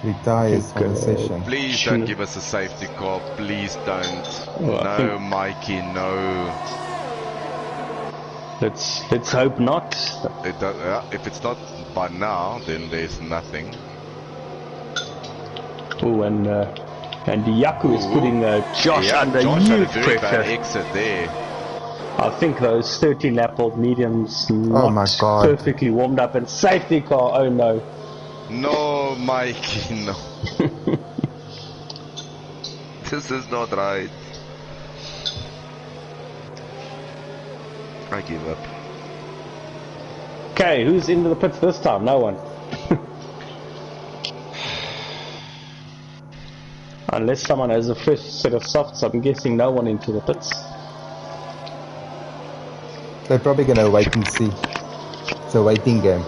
Retires from the session. Please don't give us a safety car. Please don't. No, Mikey, no. Let's hope not. If it's not by now, then there's nothing. Oh, and Yaku is putting Josh under huge pressure. Bad exit there. I think those 13 lap old mediums not perfectly warmed up, and safety car. Oh no. No, Mikey, no. This is not right. I give up. Okay, who's into the pits this time? No one. Unless someone has a fresh set of softs, I'm guessing no one into the pits. They're probably going to wait and see. It's a waiting game.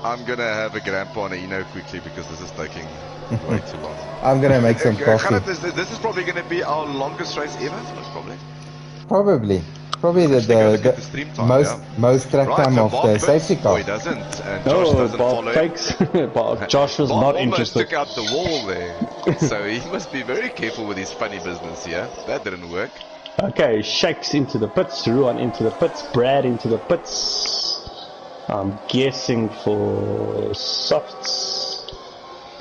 I'm going to have a grandpa on Eno quickly because this is taking way too long. I'm going to make some coffee. This is probably going to be our longest race ever, most probably. Probably the most track time of the safety car. Boy doesn't, and Josh doesn't follow. Fakes. But Josh was not interested. Almost took out the wall there. So he must be very careful with his funny business here. That didn't work. Okay, Shakes into the pits, Ruan into the pits, Brad into the pits. I'm guessing for softs.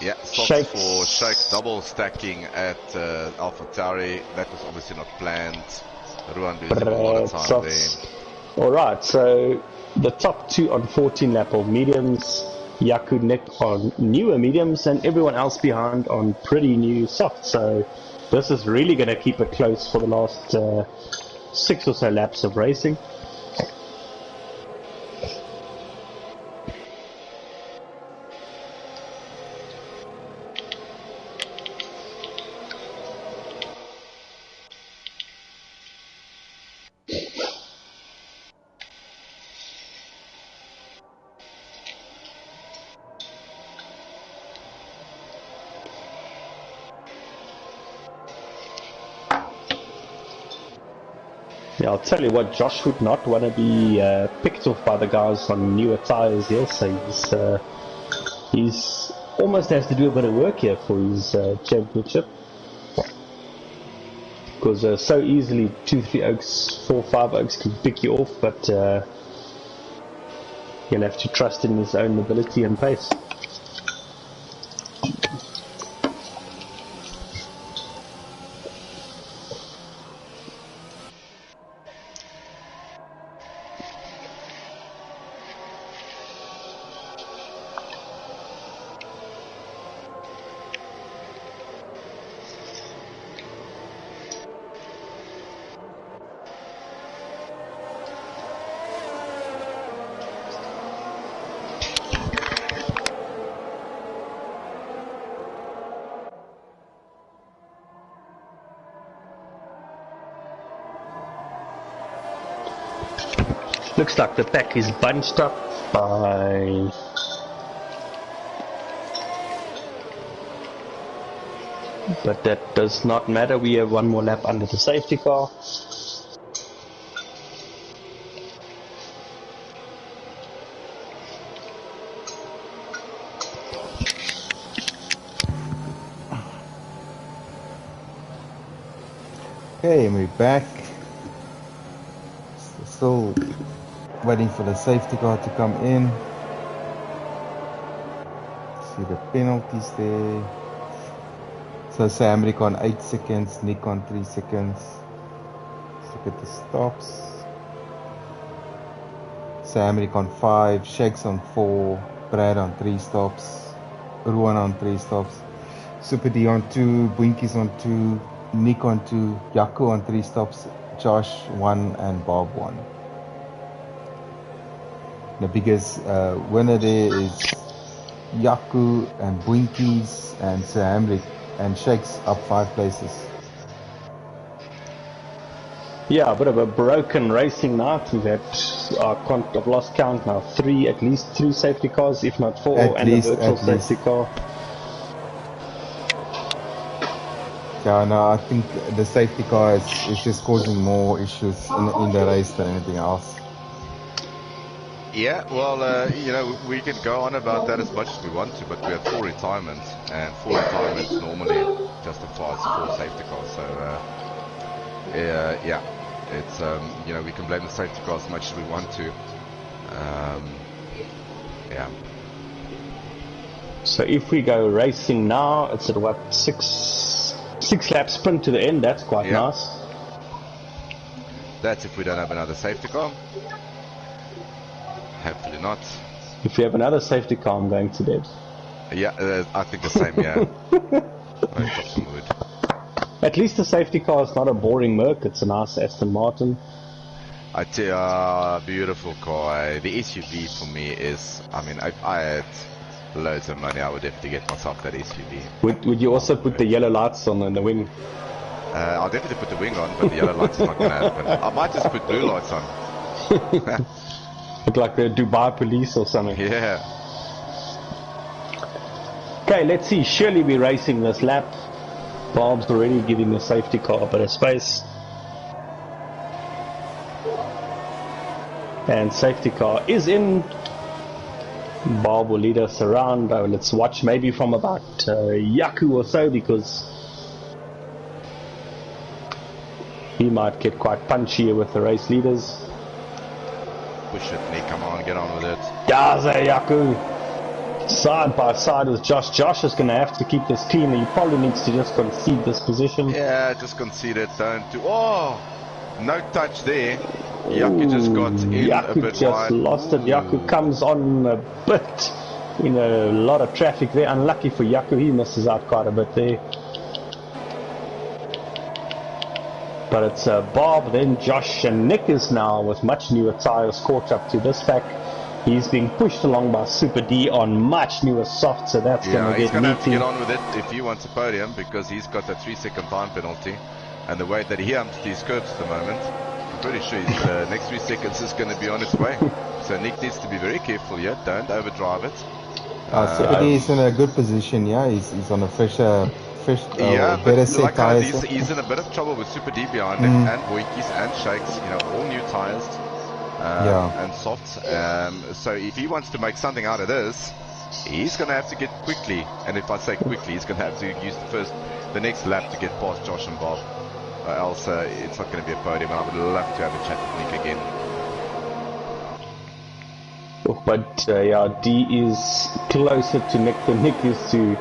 Yeah, softs for Shakes, double stacking at AlphaTauri. That was obviously not planned. Ruan losing a lot of time there. Alright, so the top 2 on 14 lap of mediums, Yaku, Nick on newer mediums, and everyone else behind on pretty new softs. So this is really going to keep it close for the last 6 or so laps of racing. Yeah, I'll tell you what, Josh would not want to be picked off by the guys on newer tyres here, so he's almost has to do a bit of work here for his championship. Because so easily 2-3 Oaks, 4-5 Oaks can pick you off, but he'll have to trust in his own ability and pace. Looks like the pack is bunched up by... But that does not matter, we have one more lap under the safety car. Okay, and we're back. Still waiting for the safety car to come in. See the penalties there. So Samric on 8 seconds, Nick on 3 seconds. Let's look at the stops. Samric on 5, Shakes on 4, Brad on 3 stops, Ruan on 3 stops, Super D on 2, Boinkies on 2, Nick on 2, Yaku on 3 stops, Josh 1 and Bob 1. The biggest winner there is Yaku and Boinkies and Sir Hamrick and Shakes up 5 places. Yeah, a bit of a broken racing night. We've had, I've lost count now, at least 3 safety cars, if not 4, and a virtual safety car. Yeah, no, I think the safety car is just causing more issues in the race than anything else. Yeah, well, you know, we can go on about that as much as we want to, but we have 4 retirements, and 4 retirements normally justifies 4 safety cars. So, yeah, it's you know, we can blame the safety car as much as we want to. Yeah. So if we go racing now, it's at what, 6 lap sprint to the end. That's quite nice. That's if we don't have another safety car. Hopefully not. If we have another safety car, I'm going to bed. Yeah, I think the same, yeah. Very top some wood. At least the safety car is not a boring Merc, it's a nice Aston Martin. I tell you, beautiful car. The SUV for me is, I mean, if I had loads of money, I would definitely get myself that SUV. Would you also put the yellow lights on in the wing? I'll definitely put the wing on, but the yellow lights is not going to happen. I might just put blue lights on. Look like the Dubai police or something. Yeah. Okay, let's see. Surely we're racing this lap. Bob's already giving the safety car a bit of space. And safety car is in. Bob will lead us around. Let's watch maybe from about Yaku or so, because he might get quite punchy with the race leaders. Push it, Nick, come on, get on with it. Yaza Yaku! Side by side with Josh. Josh is going to have to keep this clean. He probably needs to just concede this position. Yeah, just concede it. Don't do... Oh! No touch there. Yaku just got in Yaku a bit just wide. lost it. Yaku comes on a bit in a lot of traffic there. Unlucky for Yaku, he misses out quite a bit there. But it's Bob, then Josh, and Nick is now with much newer tyres caught up to this pack. He's being pushed along by Super D on much newer soft, so that's going to get meaty. He's going to have to get on with it if he wants a podium, because he's got that 3-second time penalty. And the way that he humps these curves at the moment, I'm pretty sure his next 3 seconds is going to be on its way. So Nick needs to be very careful here. Don't overdrive it. Super D is in a good position, yeah. He's on a better set like tires. He's in a bit of trouble with Super D behind him, and Boinkies and Shakes, you know, all new tires. And softs. So if he wants to make something out of this, he's going to have to get quickly. And if I say quickly, he's going to have to use the next lap to get past Josh and Bob. Else it's not going to be a podium. And I would love to have a chat with Nick again. But yeah, D is closer to Nick than Nick is to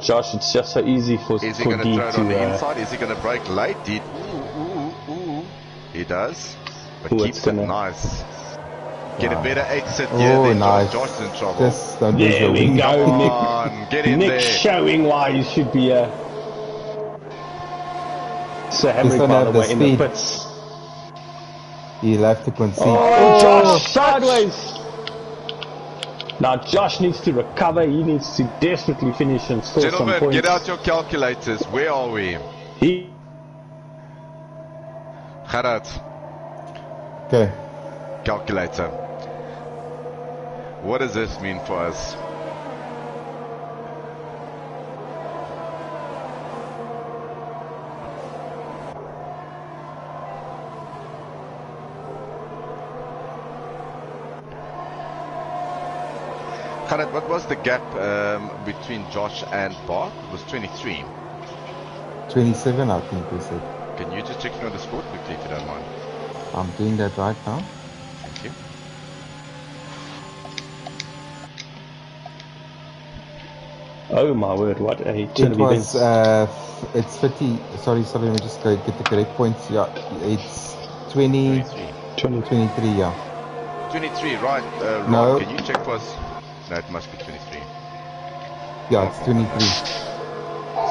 Josh. It's just so easy for D to... Is he going to throw it on the inside? Is he going to brake late? He does. But keeps it nice. Get a better exit here. Oh, nice. Josh's in trouble. Just don't lose there your we wing. go, Come Nick. on, get in Nick there. showing why you should be a... So Henry, by the way, in the pits. He'll have to concede. Oh, Josh, sideways. Now Josh needs to recover. He needs to desperately finish and score some points. Gentlemen, get out your calculators. Where are we? He... Gerard. Okay. calculator. What does this mean for us? Khaled, what was the gap between Josh and Bart? It was 23. 27, I think we said. Can you just check on the score quickly if you don't mind? I'm doing that right now. Thank you. Oh my word, what a It turn of was, events. it's 50, sorry, let me just go get the correct points. Yeah, it's 20, 23, yeah. 23, right. Ron, No. can you check for us? No, it must be 23. Yeah, it's 23.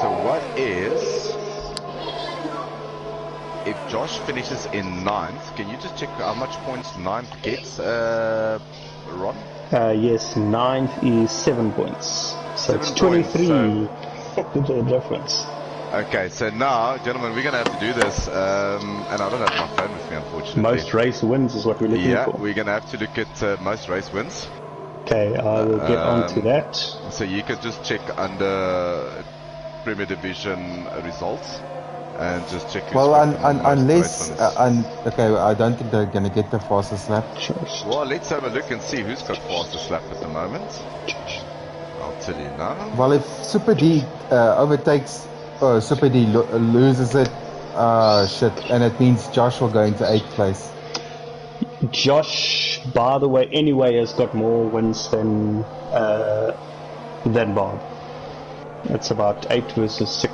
So what is... If Josh finishes in 9th, can you just check how much points 9th gets, Ron? Yes, 9th is 7 points. So 7 it's points, 23 so- the difference. Okay, so now, gentlemen, we're going to have to do this, and I don't have my phone with me, unfortunately. Most race wins is what we're looking Yeah, for. we're going to have to look at most race wins. Okay, I will get on to that. So you can just check under Premier Division results and just check who's Well, got the most unless, race wins. okay, I don't think they're going to get the fastest lap. Well, let's have a look and see who's got fastest lap at the moment. I'll tell you now. Well, if Super D overtakes, Super D loses it, shit, and it means Josh will go into 8th place. Josh, by the way, anyway, has got more wins than Bob. It's about 8 versus 6,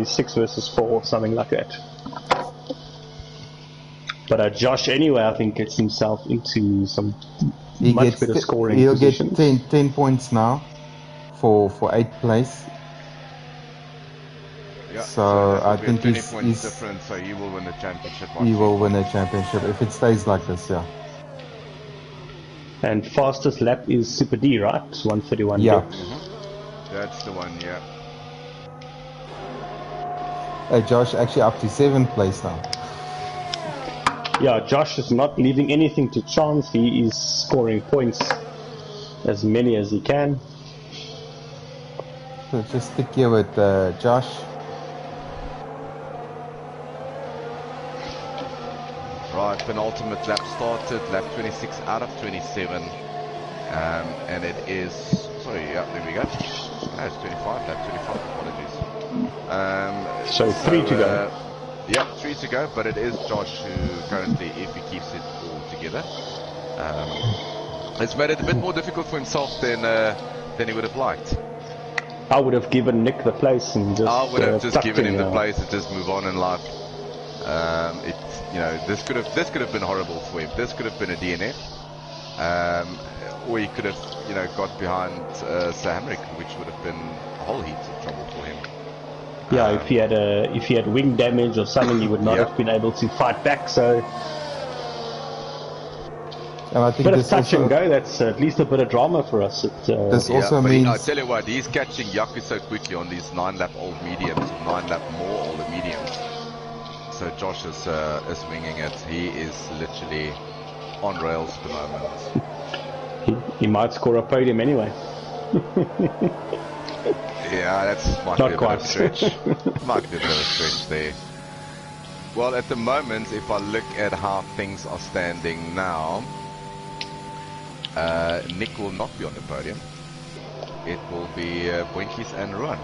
6 versus 4, something like that. But Josh, anyway, I think gets himself into some much better scoring He'll positions. get 10 points now for 8th place. Yeah, So that I will be a think 20 he's points difference, so he will win the championship. he will win a championship if it stays like this, yeah. And fastest lap is Super D, right? 131. Yeah. That's the one, yeah. Josh actually up to 7th place now. Yeah, Josh is not leaving anything to chance. He is scoring points, as many as he can. So just stick here with Josh. Right, penultimate lap started, lap 26 out of 27. And it is, sorry, yeah, there we go. No, it's 25, lap 25, apologies. So 3 to go. Yeah, 3 to go, but it is Josh who currently, if he keeps it all together, has made it a bit more difficult for himself than he would have liked. I would have given Nick the place and just. I would have just given him the place and just move on in life. This could have been horrible for him. This could have been a DNF, or he could have, got behind Sir Hamrick, which would have been a whole heap of trouble for him. Yeah, if he had wing damage or something, he would not have been able to fight back. So, And I think bit of this touch also, and go. That's at least a bit of drama for us. this also but means I tell you what, he's catching Yaku so quickly on these 9-lap old mediums, 9-lap more older mediums. So Josh is winging it. He is literally on rails at the moment. he might score a podium anyway. Yeah, might Not be a quite. bit of a stretch. Might be a bit of a stretch there. Well, at the moment, if I look at how things are standing now, Nick will not be on the podium. It will be Boinkies and Ruan.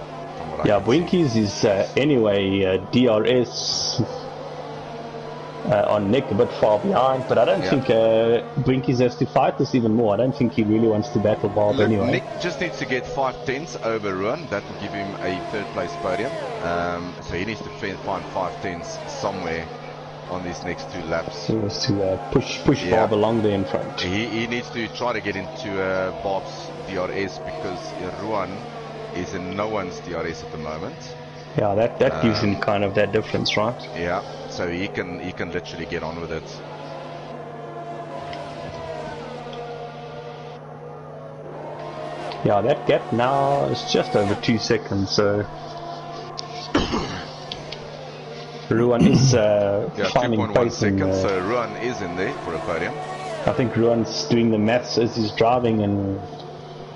Yeah, Boinkies is anyway DRS on Nick a bit far behind, but I don't think Boinkies has to fight this even more. I don't think he really wants to battle Bob anyway. Nick just needs to get 5 tenths over Ruan. That will give him a 3rd place podium. So he needs to find 5 tenths somewhere on these next 2 laps. He wants to push Bob along there in front. He needs to try to get into Bob's DRS because Ruan is in no one's DRS at the moment. Yeah, that gives him kind of that difference, right? Yeah, so he can literally get on with it. Yeah, that gap now is just over 2 seconds, so Ruan is Yeah, finding 2.1 pace. seconds, so Ruan is in there for a podium. I think Ruan's doing the maths as he's driving and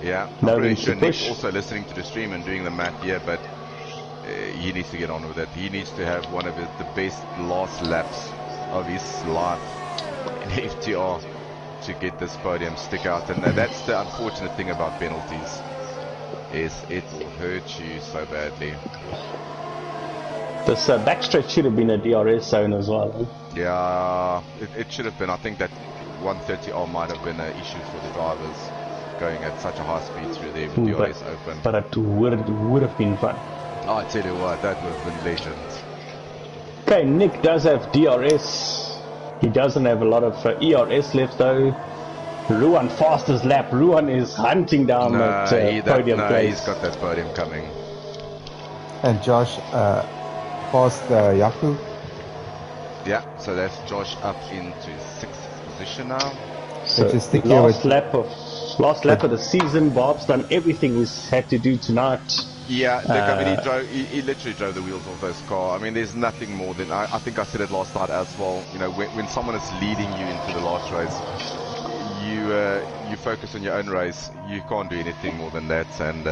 Yeah, I'm knowing pretty to sure Nick's push. also listening to the stream and doing the math here, but he needs to get on with it. He needs to have one of the best last laps of his life in FTR to get this podium stick out. And that's the unfortunate thing about penalties, is it will hurt you so badly. This backstretch should have been a DRS zone as well. Yeah, it should have been. I think that 130R might have been an issue for the drivers going at such a high speed through there with DRS open. But it would have been fun. I tell you what, that would have been legend. Okay, Nick does have DRS. He doesn't have a lot of ERS left though. Ruan fastest lap. Ruan is hunting down that podium place. He's got that podium coming. And Josh passed Yaku. Yeah, so that's Josh up into 6th position now. So just stick last lap of the season. Bob's done everything he's had to do tonight. Yeah, look, I mean, he literally drove the wheels off this car. I mean, there's nothing more than, I think I said it last night as well, you know, when someone is leading you into the last race, you focus on your own race, you can't do anything more than that. And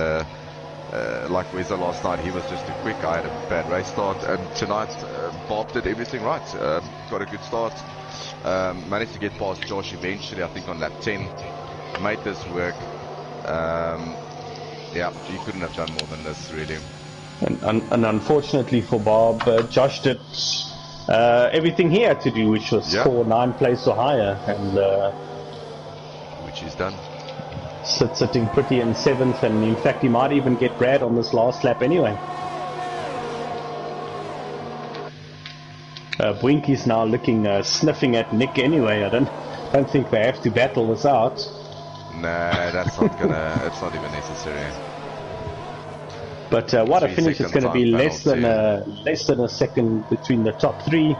like Weza last night, he was just too quick. I had a bad race start, and tonight Bob did everything right. Got a good start, managed to get past Josh eventually, I think on lap 10, made this work. Yeah, you couldn't have done more than this, really. And unfortunately for Bob, Josh did everything he had to do, which was score 9th place or higher, and which he's done. Sitting pretty in 7th, and in fact he might even get Brad on this last lap anyway. Boinky's now looking, sniffing at Nick anyway. I don't think they have to battle this out. Nah, that's not gonna. It's not even necessary. But what a finish! It's going to be less than a second between the top 3.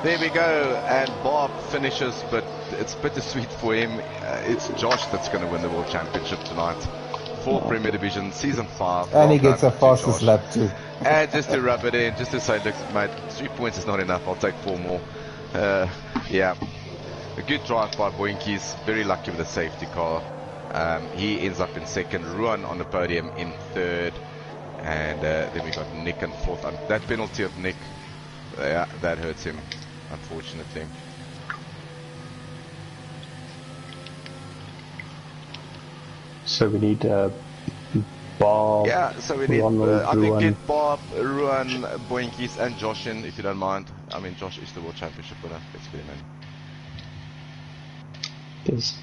There we go, and Bob finishes, but it's bittersweet for him. It's Josh that's going to win the World Championship tonight for Premier Division Season 5. And he gets a fastest lap too. And just to rub it in, just to say, look, mate, 3 points is not enough. I'll take 4 more. Yeah. A good drive by Boinkies, very lucky with the safety car. He ends up in 2nd, Ruan on the podium in 3rd, and then we got Nick in 4th. That penalty of Nick, yeah, that hurts him, unfortunately. So we need Bob. Yeah, so we need, Ronald, I think, Ruan. get Bob, Ruan, Boinkies, and Josh in, if you don't mind. I mean, Josh is the World Championship winner. Let's get him in. There's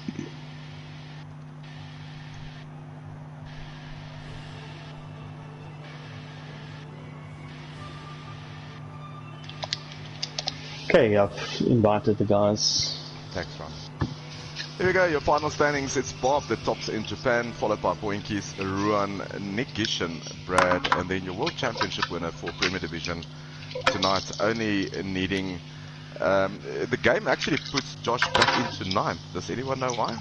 okay, I've invited the guys. Thanks, Ron. Here we go, your final standings. It's Bob that tops in Japan, followed by Boinkies, Ruan, Nick Gishin, Brad, and then your World Championship winner for Premier Division tonight, only needing... the game actually puts Josh back into 9th. Does anyone know why?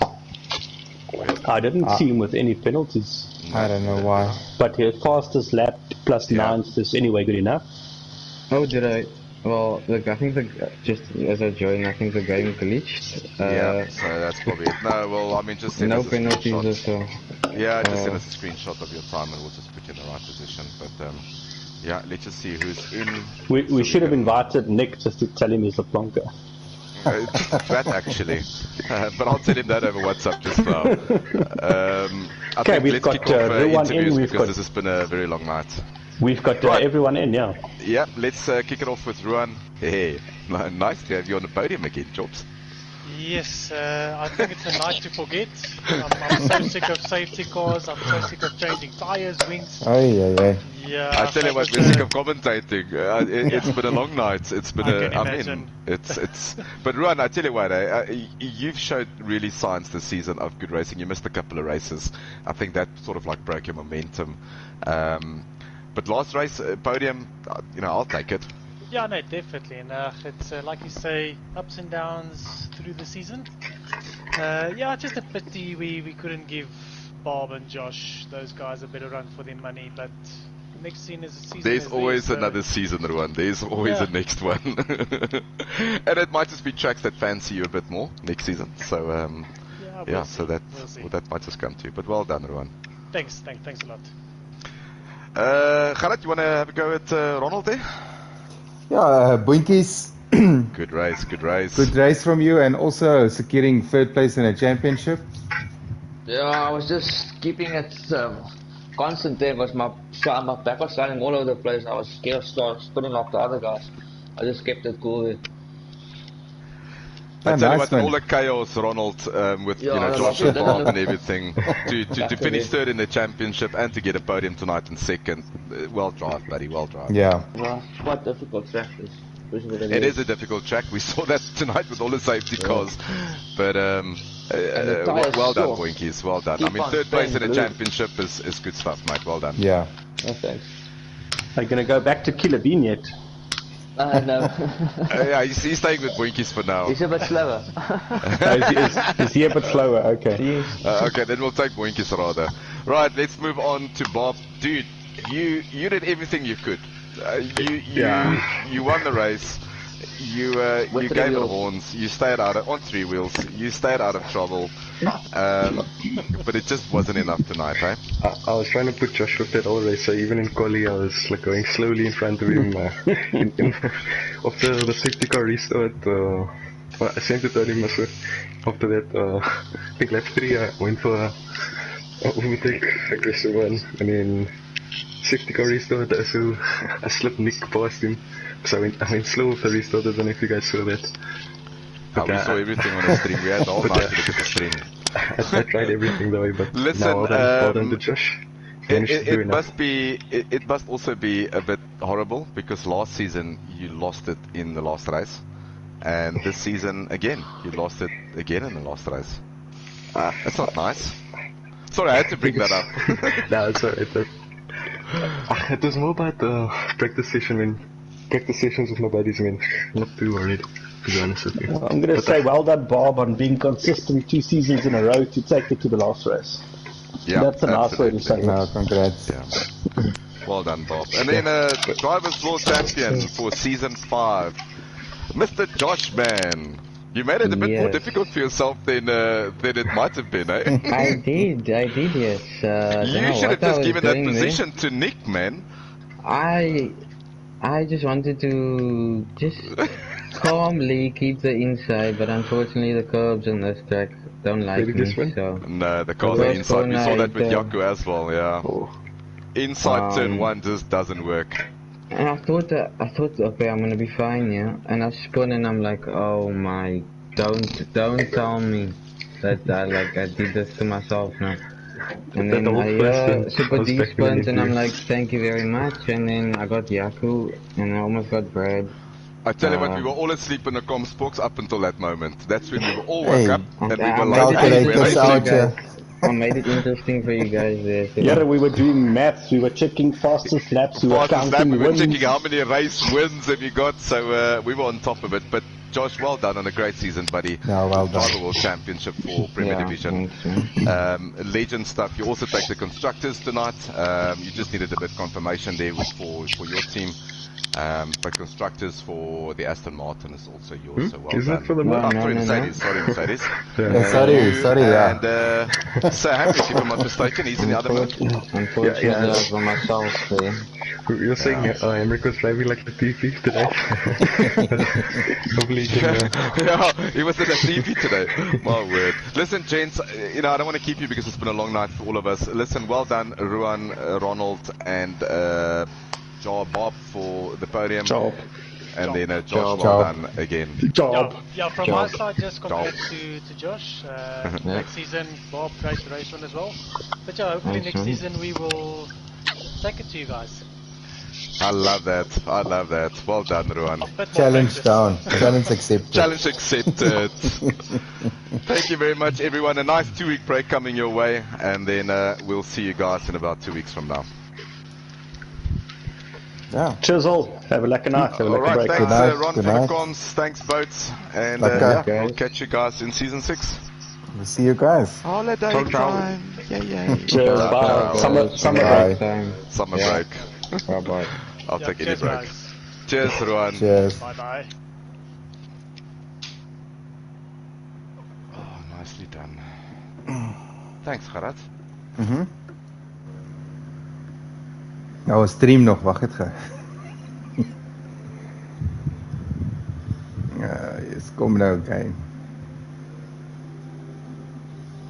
I didn't see him with any penalties. I don't know why. But his fastest lap plus 9th is anyway good enough. Oh, did I? Well, look, I think just as I joined, I think the game glitched. Yeah, so that's probably it. No, well, I mean, just send no us a penalties screenshot. or so. Yeah, just send us a screenshot of your time and we'll just put you in the right position. But yeah, let's just see who's in. We should have invited Nick just to tell him he's a plonker. That actually, but I'll tell him that over WhatsApp just now. I think we've let's got kick off everyone interviews in. because this has been a very long night. We've got Right. everyone in, yeah. Yeah, let's kick it off with Ruan. Hey, nice to have you on the podium again, Jobs. Yes, I think it's a night to forget. I'm so sick of safety cars. I'm so sick of changing tires, wings. Yeah. I tell you what, we're sick of commentating. It's been a long night. It's been but Ruan, I tell you what, you've showed really signs this season of good racing. You missed a couple of races. I think that sort of like broke your momentum. But last race, podium, I'll take it. Yeah, no, definitely. And it's like you say, ups and downs through the season. Yeah, just a pity we couldn't give Bob and Josh, those guys, a better run for their money. But next season There's is always there, so- another season, Ruan. There's always Yeah. a next one. And it might just be tracks that fancy you a bit more next season. So, Yeah, yeah, we'll so see. that We'll see. well, that might just come to you. But well done, Ruan. Thanks a lot. Gerard, you want to have a go at Ronald there? Yeah, Boinkies, Good race, good race. good race from you, and also securing third place in a championship. Yeah, I was just keeping it constant there because my back was sliding all over the place. I was scared of spinning off the other guys. I just kept it cool there. I Yeah, tell you nice, what, in man. all the chaos, Ronald, with Yeah, you know I Josh love and it. Bob and everything, to Back finish again. third in the championship and to get a podium tonight in second. Well drive, buddy, well drive. Yeah. Well, it's quite difficult track. Especially with the It legs. is a difficult track. We saw that tonight with all the safety cars. But the tyres well done, soft. Boinkies. Well done. Keep I mean, on third place in staying a blue. championship is good stuff, mate. Well done. Yeah. No thanks. Are you going to go back to Killer Bean yet? No. Yeah, he's staying with Boinkies for now. He's a bit slower. Is he a bit slower? Okay. Yes. Okay, then we'll take Boinkies rather. Right, let's move on to Bob. Dude, you did everything you could. You won the race. You With three gave it wheels. horns. You stayed out on 3 wheels. You stayed out of trouble. But it just wasn't enough tonight, eh? I was trying to put Josh with that all race, so even in quali I was like going slowly in front of him. After the safety car restart, I sent it to him also. After that, I think lap 3 I went for a overtake, aggressive one, and then safety car restart, so I slipped Nick past him. So I went slow with the restart. I don't know if you guys saw that. We saw everything on the stream. We had the whole night to look at the stream. I tried everything though, but Listen, now well done to Josh. Managed to do It enough. it must also be a bit horrible because last season you lost it in the last race, and this season again you lost it again in the last race. That's not nice. Sorry, I had to bring that up. No, it's alright. It was more about practice sessions with my buddies, man. Not too worried, to be honest with you. I'm going to say well done, Bob, on being consistent 2 seasons in a row to take it to the last race. Yeah, That's a nice way to say it. No, congrats. Yeah. Well done, Bob. And then Drivers World Champion for Season 5, Mr. Josh, man. You made it a bit more Yes. difficult for yourself than it might have been, eh? I did, yes. You should have just given that position to Nick, man. I just wanted to just calmly keep the inside, but unfortunately the curbs on this track don't like Maybe me, this one? so... No, the cars The are first inside. We saw corner, that with Yaku as well, yeah. Oh. Inside turn 1 just doesn't work. And I thought, okay, I'm gonna be fine, yeah. And I spun and I'm like, oh my, don't tell me that I did this to myself now. And then That whole I first super was D back spunt and I'm beneath like, thank you very much. And then I got Yaku and I almost got Brad. I tell you what, we were all asleep in the comms box up until that moment. That's when we were all Hey. woke up and we I were made like, it hey, Calculators we're interesting out for you here. guys. I made it interesting for you guys there. So Yeah, we were doing maths, we were checking fastest laps, we were Fastest lap, counting we were wins. checking how many race wins have you got, so we were on top of it. But Josh, well done on a great season, buddy. No, well done. Driver World Championship for Premier yeah, Division. thanks, man. Legend stuff. You also take the constructors tonight. You just needed a bit confirmation there for your team. But constructors for the Aston Martin is also yours. So well Is done. that for the No, Martin? Sorry, no. Mercedes. Sorry, Mercedes. Sorry, yeah. And Sir Hamrick, if I'm not mistaken, he's in the other mode. Unfortunately, Yeah, yeah. I was by myself there. You're saying Emmerich was driving like the TV today? Hopefully he can... Yeah, he was in a TV today. My word. Listen, gents, I don't want to keep you because it's been a long night for all of us. Listen, well done, Ruan, Ronald, and Bob for the podium. Job. And then Josh, Job. well done again. Job. Yeah, from Job. my side, just congrats to Josh. Next season, Bob, great race one as well. But yeah, hopefully Thanks, next man. season we will take it to you guys. I love that. I love that. Well done, Ruan. Bit more Challenge practice. down. Challenge accepted. Challenge accepted. Thank you very much, everyone. A nice 2-week break coming your way, and then we'll see you guys in about 2 weeks from now. Yeah. Cheers all. Have a lekker night. Have a All lekker right, break. thanks, Good night, Ron, good for the night. comms. Thanks, Boats. And Okay. yeah, Guys. we'll catch you guys in season 6. We'll see you guys. Holiday Ciao, ciao. time. Yay, yay. Cheers. Ciao, Bye. ciao. Summer Bye. break. Time. Summer Yeah. break. Bye-bye. I'll take any cheers, break. guys. Cheers, Ruan. Cheers. Bye-bye. Oh, nicely done. Thanks, Gerard. Nou, stream nog, wacht het gauw. Yes, kom nou, kijk.